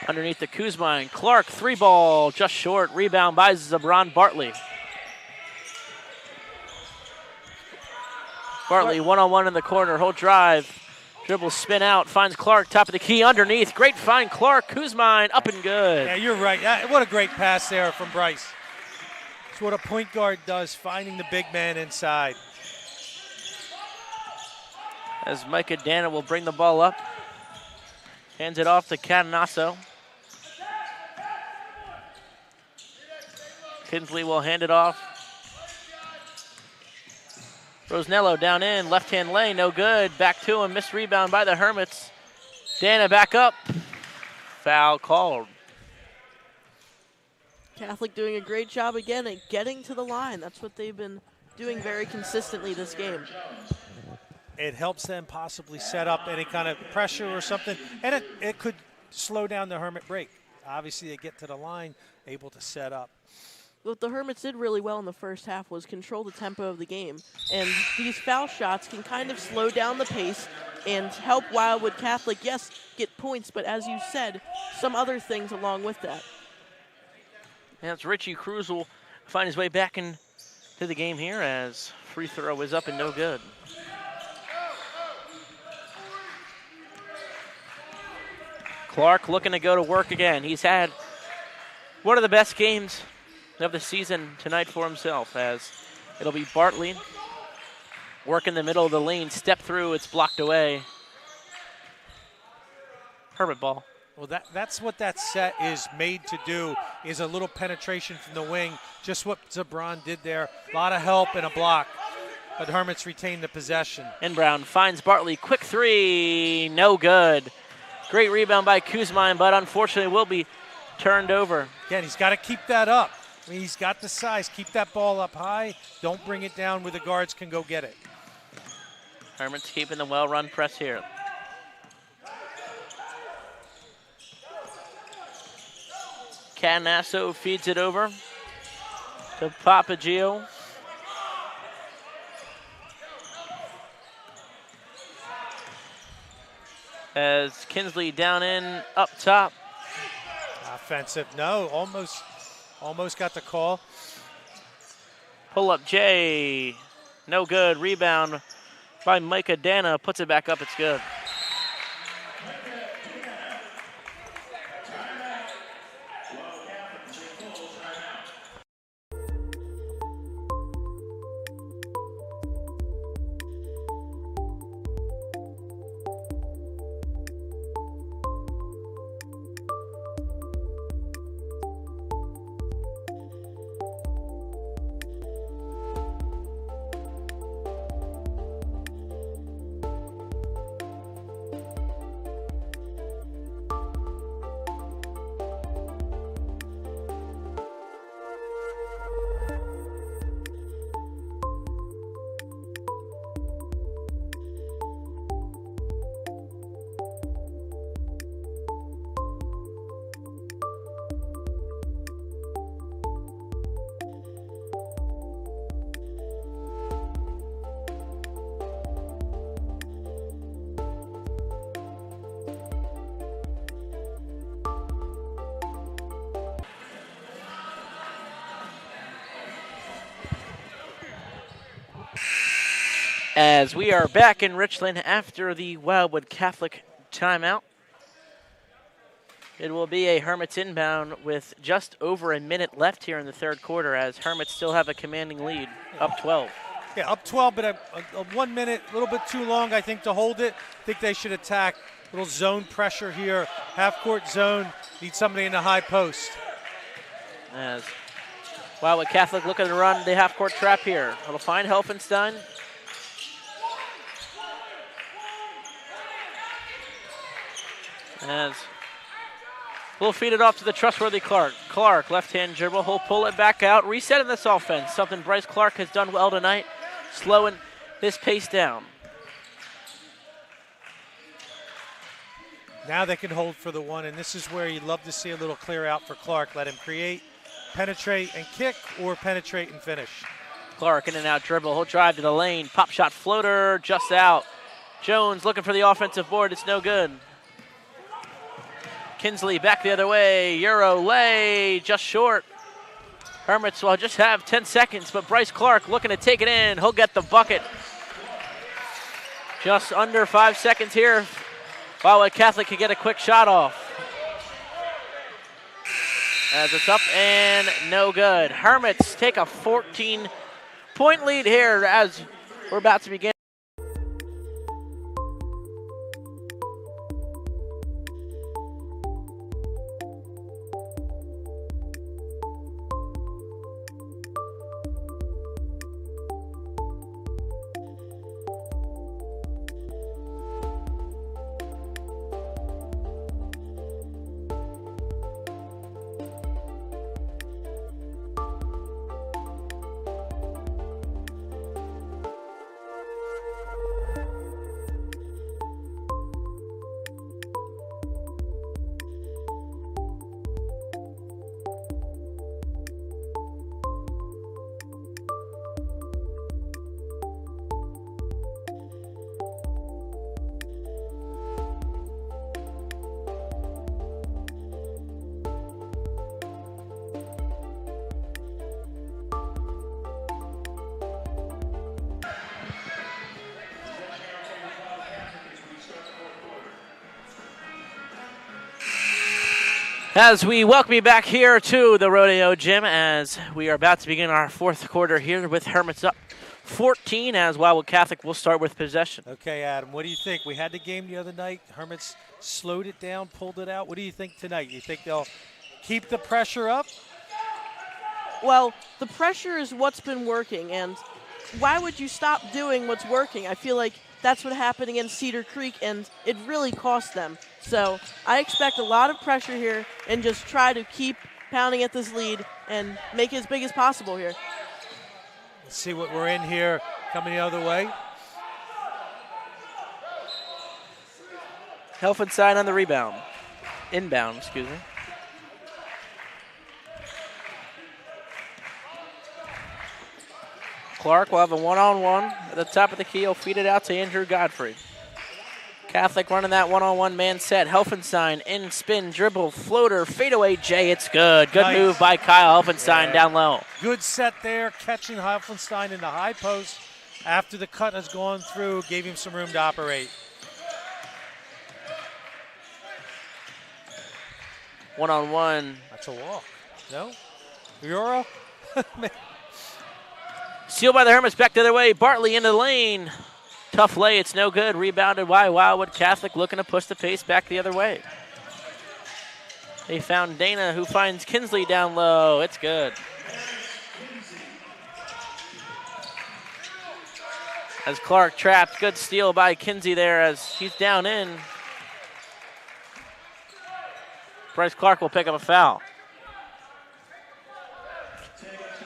Underneath the Kuzma and Clark, 3-ball, just short. Rebound by Zabron Bartley. Bartley one-on-one in the corner, he'll drive. Dribble spin out, finds Clark, top of the key, underneath. Great find, Clark, Kuzmine, up and good. Yeah, you're right. What a great pass there from Bryce. It's what a point guard does, finding the big man inside. As Micah Dana will bring the ball up. Hands it off to Catanasso. Kinsley will hand it off. Rosanello down in, left-hand lane, no good. Back to him, missed rebound by the Hermits. Dana back up. Foul called. Catholic doing a great job again at getting to the line. That's what they've been doing very consistently this game. It helps them possibly set up any kind of pressure or something, and it could slow down the Hermit break. Obviously, they get to the line, able to set up. What the Hermits did really well in the first half was control the tempo of the game. And these foul shots can kind of slow down the pace and help Wildwood Catholic, yes, get points, but as you said, some other things along with that. And it's Richie Cruz will find his way back into the game here as free throw is up and no good. Clark looking to go to work again. He's had one of the best games of the season tonight for himself, as it'll be Bartley. Work in the middle of the lane, step through, it's blocked away. Hermit ball. Well, that's what that set is made to do, is a little penetration from the wing, just what Zabron did there. A lot of help and a block, but Hermits retain the possession. And Brown finds Bartley, quick three, no good. Great rebound by Kuzmine, but unfortunately will be turned over. Again, he's got to keep that up. I mean, he's got the size. Keep that ball up high. Don't bring it down where the guards can go get it. Hermits keeping the well-run press here. Catanasso feeds it over to Papagio. As Kinsley down in, up top. Offensive, no, almost got the call. Pull up Jay, no good. Rebound by Micah Dana, puts it back up, it's good. As we are back in Richland after the Wildwood Catholic timeout. It will be a Hermits inbound with just over a minute left here in the third quarter as Hermits still have a commanding lead, up 12. Yeah, up 12, but a 1 minute, a little bit too long, I think, to hold it. I think they should attack. A little zone pressure here. Half-court zone. Need somebody in the high post. As Wildwood Catholic looking to run the half-court trap here. It'll find Helfenstein. As we'll feed it off to the trustworthy Clark. Clark, left-hand dribble. He'll pull it back out, resetting this offense. Something Bryce Clark has done well tonight, slowing this pace down. Now they can hold for the one, and this is where you'd love to see a little clear out for Clark. Let him create, penetrate, and kick, or penetrate and finish. Clark in and out dribble. He'll drive to the lane. Pop shot floater, just out. Jones looking for the offensive board. It's no good. Kinsley back the other way. Euro lay, just short. Hermits will just have 10 seconds, but Bryce Clark looking to take it in. He'll get the bucket. Just under 5 seconds here. Wildwood Catholic can get a quick shot off. As it's up and no good. Hermits take a 14-point lead here as we're about to begin. As we welcome you back here to the Rodeo Gym as we are about to begin our fourth quarter here with Hermits up 14 as Wildwood Catholic will start with possession. Okay, Adam, what do you think? We had the game the other night. Hermits slowed it down, pulled it out. What do you think tonight? You think they'll keep the pressure up? Well, the pressure is what's been working, and why would you stop doing what's working? I feel like that's what happened against Cedar Creek, and it really cost them. So I expect a lot of pressure here and just try to keep pounding at this lead and make it as big as possible here. Let's see what we're in here coming the other way. Helfenstein on the rebound. Inbound, excuse me. Clark will have a one-on-one at the top of the key. He'll feed it out to Andrew Godfrey. Catholic running that one-on-one man set. Helfenstein in spin, dribble, floater, fadeaway J. It's good. Good Nice. move by Kyle Helfenstein down low. Good set there, catching Helfenstein in the high post after the cut has gone through, gave him some room to operate. One-on-one. That's a walk. No? Euro? Sealed by the Hermits back the other way. Bartley into the lane. Tough lay, it's no good. Rebounded by Wildwood Catholic looking to push the pace back the other way. They found Dana who finds Kinsley down low. It's good. As Clark trapped, good steal by Kinsey there as he's down in. Bryce Clark will pick up a foul.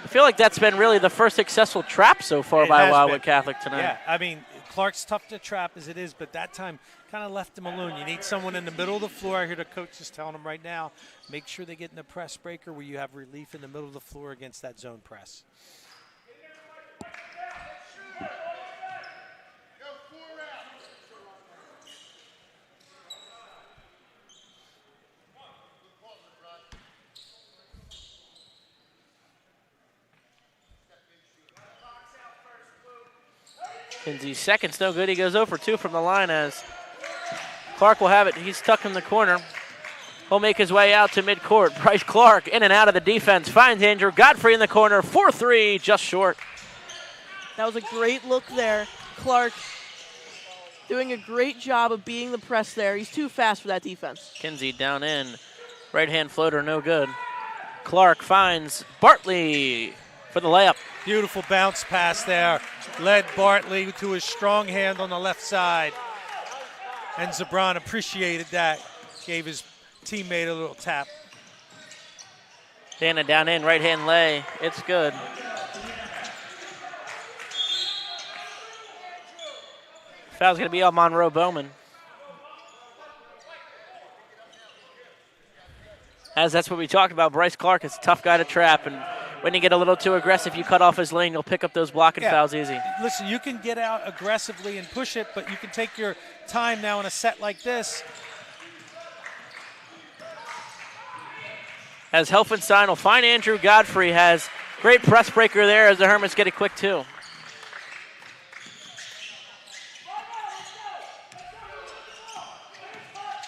I feel like that's been really the first successful trap so far by Wildwood Catholic tonight. Yeah, I mean, Clark's tough to trap as it is, but that time kind of left him alone. You need someone in the middle of the floor. I hear the coach is telling them right now, make sure they get in the press breaker where you have relief in the middle of the floor against that zone press. Kinsey's second's no good. He goes 0 for 2 from the line as Clark will have it. He's stuck in the corner. He'll make his way out to midcourt. Bryce Clark in and out of the defense. Finds Andrew Godfrey in the corner. 4-3, just short. That was a great look there. Clark doing a great job of beating the press there. He's too fast for that defense. Kinsey down in. Right-hand floater, no good. Clark finds Bartley for the layup. Beautiful bounce pass there. Led Bartley to his strong hand on the left side. And Zabran appreciated that. Gave his teammate a little tap. Dana down in, right-hand lay. It's good. Foul's going to be on Monroe Bowman. As that's what we talked about, Bryce Clark is a tough guy to trap, and when you get a little too aggressive, you cut off his lane, you'll pick up those blocking fouls easy. Listen, you can get out aggressively and push it, but you can take your time now in a set like this. As Helfenstein will find Andrew Godfrey, has great press breaker there as the Hermits get a quick 2.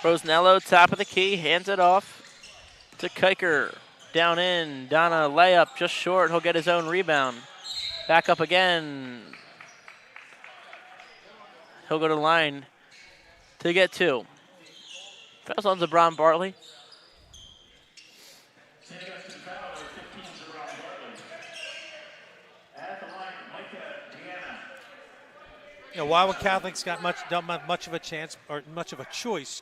Rosnello, top of the key, hands it off to Kiker. Down in, Donna layup just short. He'll get his own rebound. Back up again. He'll go to the line to get 2. Fouls on Zabron Bartley. You know, Wildwood Catholic's got much of a chance, or much of a choice,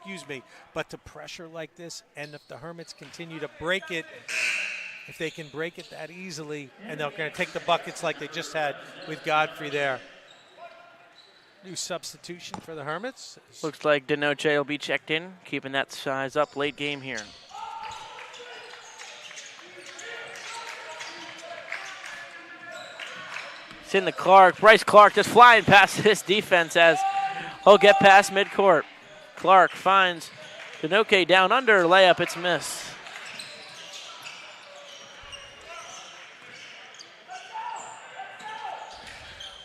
but to pressure like this, and if the Hermits continue to break it, if they can break it that easily, and they're going to take the buckets like they just had with Godfrey there. New substitution for the Hermits. Looks like Denoche will be checked in, keeping that size up late game here. It's in the Clark. Bryce Clark just flying past this defense as he'll get past midcourt. Clark finds Denoche down under. Layup, it's missed.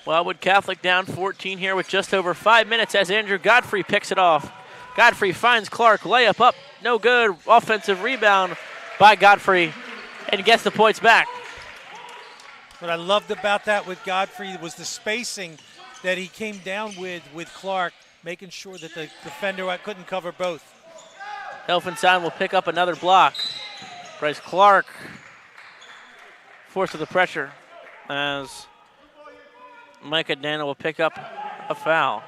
Wildwood Catholic down 14 here with just over 5 minutes as Andrew Godfrey picks it off. Godfrey finds Clark. Layup up. No good. Offensive rebound by Godfrey and gets the points back. What I loved about that with Godfrey was the spacing that he came down with Clark, making sure that the defender couldn't cover both. Helfenstein will pick up another block. Bryce Clark forced to the pressure as Micah Dana will pick up a foul.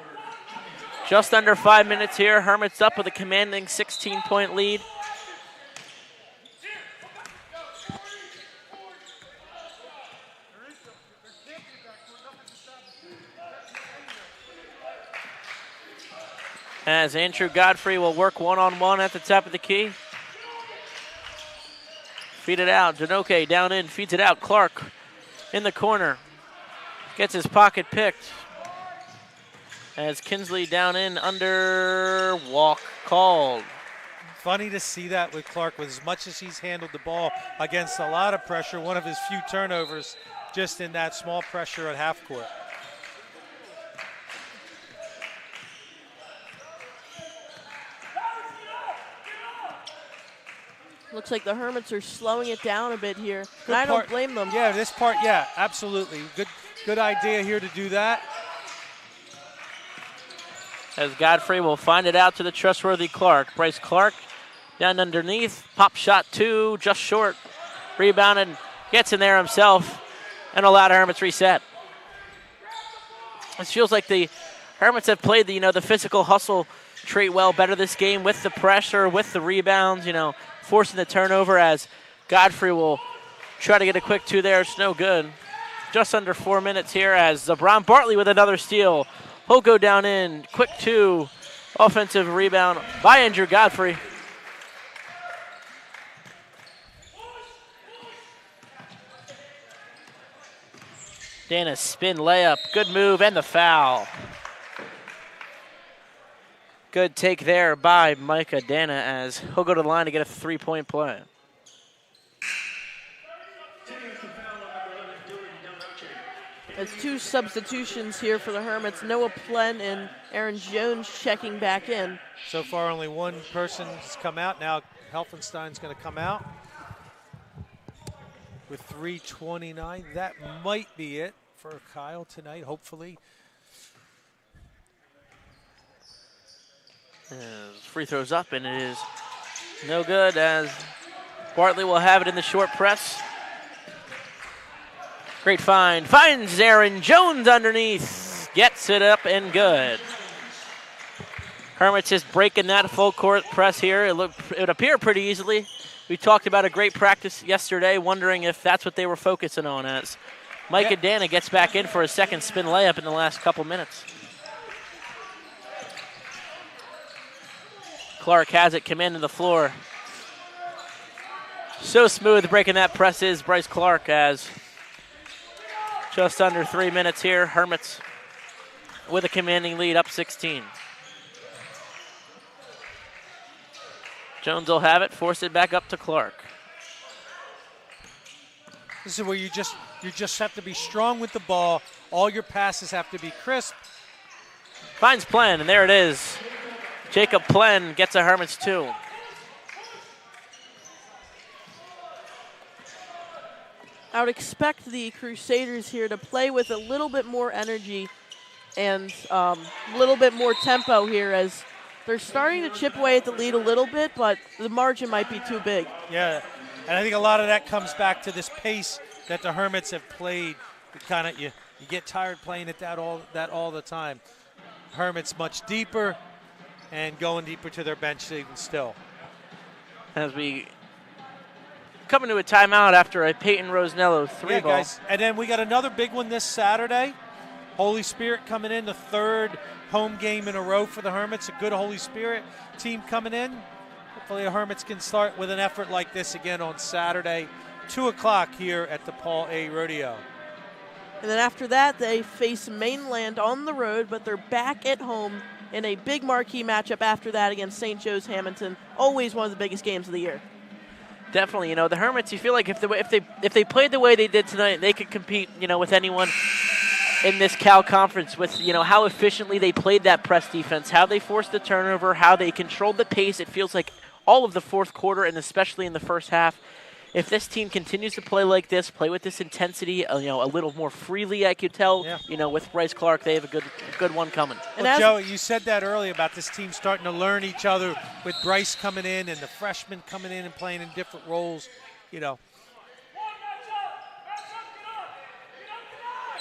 Just under 5 minutes here. Hermits up with a commanding 16-point lead. As Andrew Godfrey will work one-on-one at the top of the key. Feed it out. Denoche down in, feeds it out. Clark in the corner. Gets his pocket picked. As Kinsley down in, under, walk called. Funny to see that with Clark, with as much as he's handled the ball against a lot of pressure, one of his few turnovers just in that small pressure at half court. Looks like the Hermits are slowing it down a bit here, and I don't blame them. Yeah, this part, yeah, absolutely. Good idea here to do that. As Godfrey will find it out to the trustworthy Clark. Bryce Clark down underneath. Pop shot 2, just short. Rebounded, gets in there himself, and allowed Hermits reset. It feels like the Hermits have played the physical hustle trait well better this game with the pressure, with the rebounds, forcing the turnover as Godfrey will try to get a quick 2 there. It's no good. Just under 4 minutes here as Zabron Bartley with another steal. He'll go down in. Quick 2. Offensive rebound by Andrew Godfrey. Dana spin layup. Good move and the foul. Good take there by Micah Dana as he'll go to the line to get a 3-point play. It's 2 substitutions here for the Hermits. Noah Plen and Aaron Jones checking back in. So far, only one person has come out. Now Helfenstein's going to come out with 3:29. That might be it for Kyle tonight, hopefully. Free throws up, and it is no good as Bartley will have it in the short press. Great find. Finds Aaron Jones underneath. Gets it up and good. Hermits just breaking that full court press here. It would appear pretty easily. We talked about a great practice yesterday, wondering if that's what they were focusing on as Mike Adana gets back in for a second spin layup in the last couple minutes. Clark has it, commanding the floor. So smooth breaking that press is Bryce Clark as just under 3 minutes here. Hermits with a commanding lead, up 16. Jones will have it, force it back up to Clark. This is where you just have to be strong with the ball. All your passes have to be crisp. Finds Plen, and there it is. Jacob Plen gets a Hermits 2. I would expect the Crusaders here to play with a little bit more energy and a little bit more tempo here as they're starting to chip away at the lead a little bit, but the margin might be too big. Yeah, and I think a lot of that comes back to this pace that the Hermits have played. You get tired playing at that all the time. Hermits much deeper and going deeper to their bench even still. As we come into a timeout after a Peyton Rosnello 3 ball. Guys, and then we got another big one this Saturday. Holy Spirit coming in, the 3rd home game in a row for the Hermits. A good Holy Spirit team coming in. Hopefully the Hermits can start with an effort like this again on Saturday, 2 o'clock here at the Paul A. Rodeo. And then after that, they face Mainland on the road, but they're back at home in a big marquee matchup after that against St. Joe's Hamilton. Always one of the biggest games of the year. Definitely, the Hermits, you feel like if they played the way they did tonight, they could compete, with anyone in this Cal Conference with, how efficiently they played that press defense, how they forced the turnover, how they controlled the pace. It feels like all of the fourth quarter and especially in the first half. If this team continues to play like this, play with this intensity, a little more freely, I could tell, with Bryce Clark, they have a good one coming. Well, Joe, you said that earlier about this team starting to learn each other with Bryce coming in and the freshmen coming in and playing in different roles,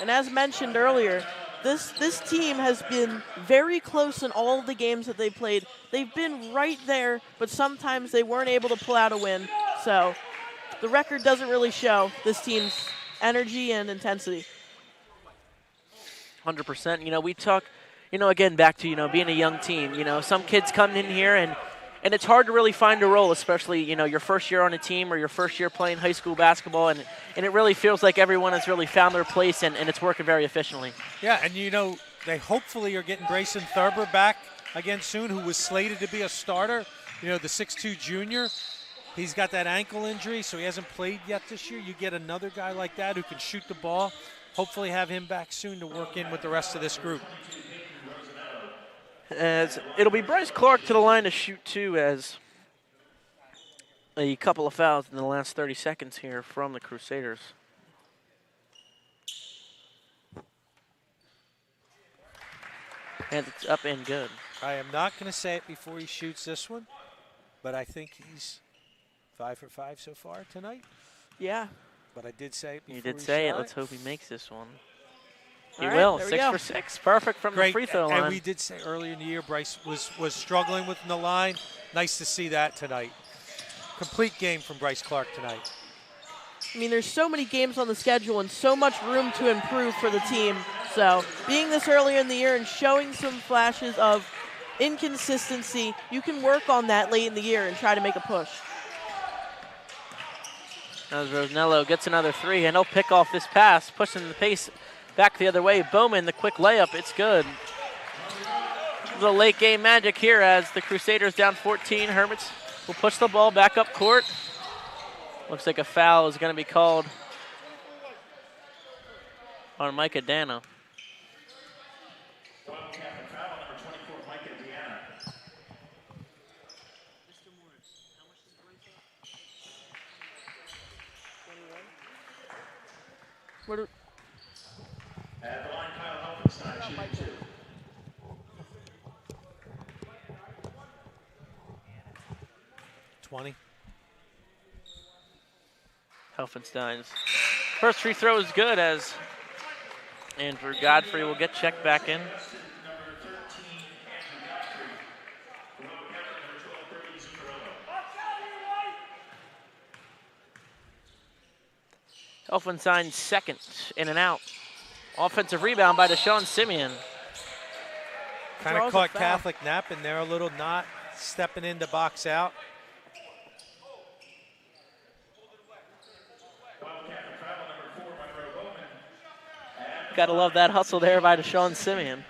And as mentioned earlier, this team has been very close in all of the games that they played. They've been right there, but sometimes they weren't able to pull out a win. So the record doesn't really show this team's energy and intensity. 100%. We talk, again, back to, being a young team. Some kids come in here and it's hard to really find a role, especially, your first year on a team or your first year playing high school basketball. And it really feels like everyone has really found their place and it's working very efficiently. Yeah, and, they hopefully are getting Grayson Thurber back again soon, who was slated to be a starter, the 6'2 junior. He's got that ankle injury, so he hasn't played yet this year. You get another guy like that who can shoot the ball. Hopefully have him back soon to work in with the rest of this group. As it'll be Bryce Clark to the line to shoot 2 as a couple of fouls in the last 30 seconds here from the Crusaders. And it's up and good. I am not going to say it before he shoots this one, but I think he's 5 for 5 so far tonight. Yeah. But I did say it before You did he say shot it. Let's hope he makes this one. He All right, will. there we 6 go. for 6. Perfect from the free throw line. And we did say earlier in the year Bryce was struggling within the line. Nice to see that tonight. Complete game from Bryce Clark tonight. I mean, there's so many games on the schedule and so much room to improve for the team. So being this earlier in the year and showing some flashes of inconsistency, you can work on that late in the year and try to make a push. As Rosnello gets another 3, and he'll pick off this pass, pushing the pace back the other way. Bowman, the quick layup, it's good. The late game magic here as the Crusaders down 14. Hermits will push the ball back up court. Looks like a foul is going to be called on Micah Dana. Wildwood Catholic foul on number 24, Micah Deanna. What are, At the line, Kyle Helfenstein shooting 2. Helfenstein's first free throw is good as Andrew Godfrey will get checked back in. Number 13, Andrew Godfrey. Wildwood Catholic, number 12, 30, Zuccarello. Helfenstein's second in and out. Offensive rebound by Deshaun Simeon. Kind Draws of a caught foul. Catholic napping there a little, not stepping in to box out. Gotta love that hustle there by Deshaun Simeon.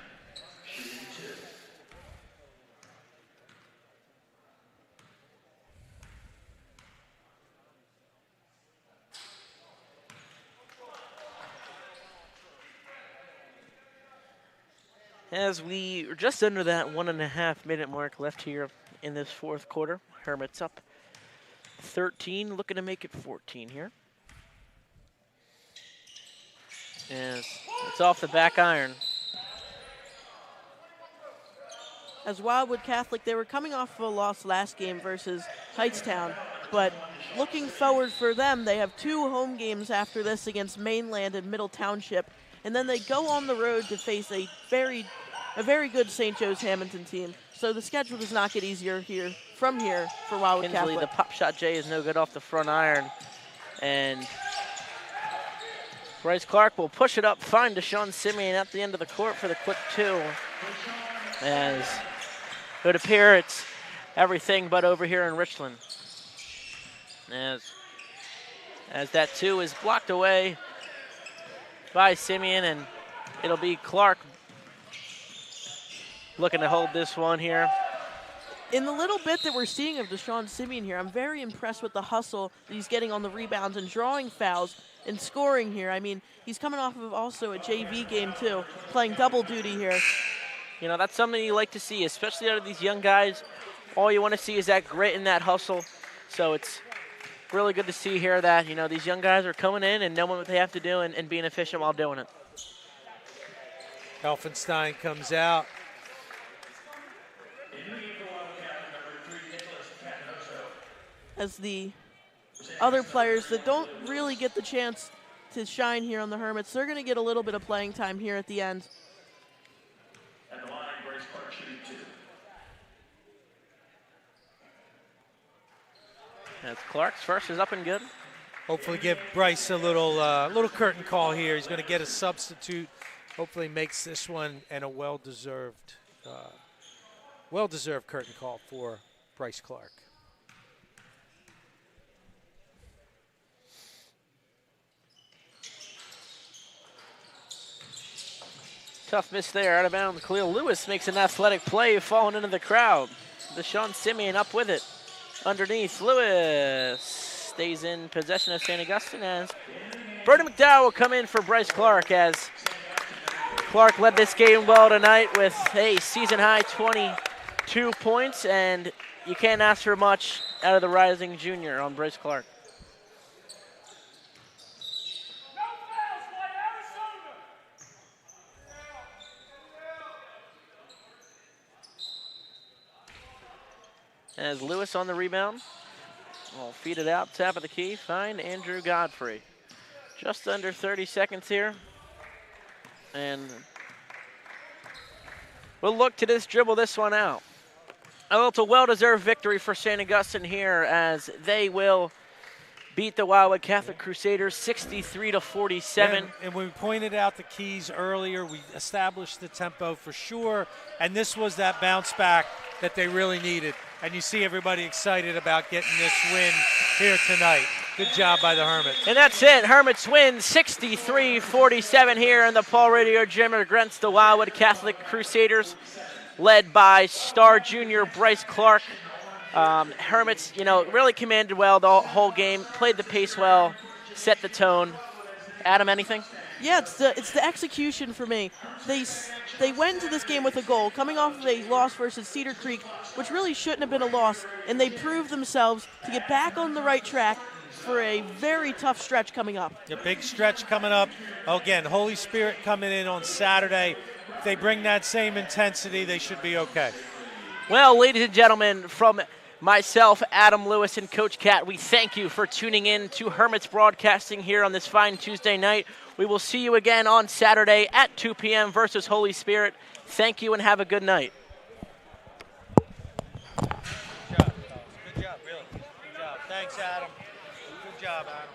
As we are just under that 1.5 minute mark left here in this fourth quarter. Hermits up 13, looking to make it 14 here. As it's off the back iron. as Wildwood Catholic, they were coming off of a loss last game versus Heightstown, but looking forward for them, they have 2 home games after this against Mainland and Middle Township, and then they go on the road to face a very good St. Joe's Hamilton team. So the schedule does not get easier from here for Wildwood Kinsley, Catholic. the pop shot J is no good off the front iron. And Bryce Clark will push it up, find Deshaun Simeon at the end of the court for the quick 2. As it would appear it's everything but over here in Richland. As that 2 is blocked away by Simeon, and it'll be Clark looking to hold this one here. In the little bit that we're seeing of Deshaun Simeon here, I'm very impressed with the hustle that he's getting on the rebounds and drawing fouls and scoring here. I mean, he's coming off of also a JV game too, playing double duty here. You know, that's something you like to see, especially out of these young guys. All you want to see is that grit and that hustle. So it's really good to see here that, you know, these young guys are coming in and knowing what they have to do and being efficient while doing it. Helfenstein comes out. As the other players that don't really get the chance to shine here on the Hermits, they're going to get a little bit of playing time here at the end. At the line, Bryce Clark shooting 2. As Clark's first is up and good. Hopefully give Bryce a little curtain call here. He's going to get a substitute. Hopefully makes this one and a well-deserved curtain call for Bryce Clark. Tough miss there, out of bounds. Khalil Lewis makes an athletic play, falling into the crowd. Deshaun Simeon up with it. Underneath, Lewis stays in possession of St. Augustine as Brandon McDowell will come in for Bryce Clark, as Clark led this game well tonight with a season-high 22 points, and you can't ask for much out of the rising junior on Bryce Clark. As Lewis on the rebound, will feed it out, tap of the key, find Andrew Godfrey. Just under 30 seconds here. And we'll look to dribble this one out. Oh, it's a well-deserved victory for St. Augustine here, as they will beat the Wildwood Catholic Crusaders 63-47. And we pointed out the keys earlier. We established the tempo for sure. And this was that bounce back that they really needed. And you see everybody excited about getting this win here tonight. Good job by the Hermits. And that's it. Hermits win 63-47 here in the Paul Radio Gym against the Wildwood Catholic Crusaders, led by star junior Bryce Clark. Hermits, you know, really commanded well the whole game, played the pace well, set the tone. Adam, anything? Yeah, it's the execution for me. They went into this game with a goal, coming off of a loss versus Cedar Creek, which really shouldn't have been a loss, and they proved themselves to get back on the right track for a very tough stretch coming up. A big stretch coming up. Again, Holy Spirit coming in on Saturday. If they bring that same intensity, they should be okay. Well, ladies and gentlemen, from myself, Adam Lewis, and Coach Cat, we thank you for tuning in to Hermits Broadcasting here on this fine Tuesday night. We will see you again on Saturday at 2 p.m. versus Holy Spirit. Thank you and have a good night. Good job, fellas. Good job, really. Good job. Thanks, Adam. Good job, Adam.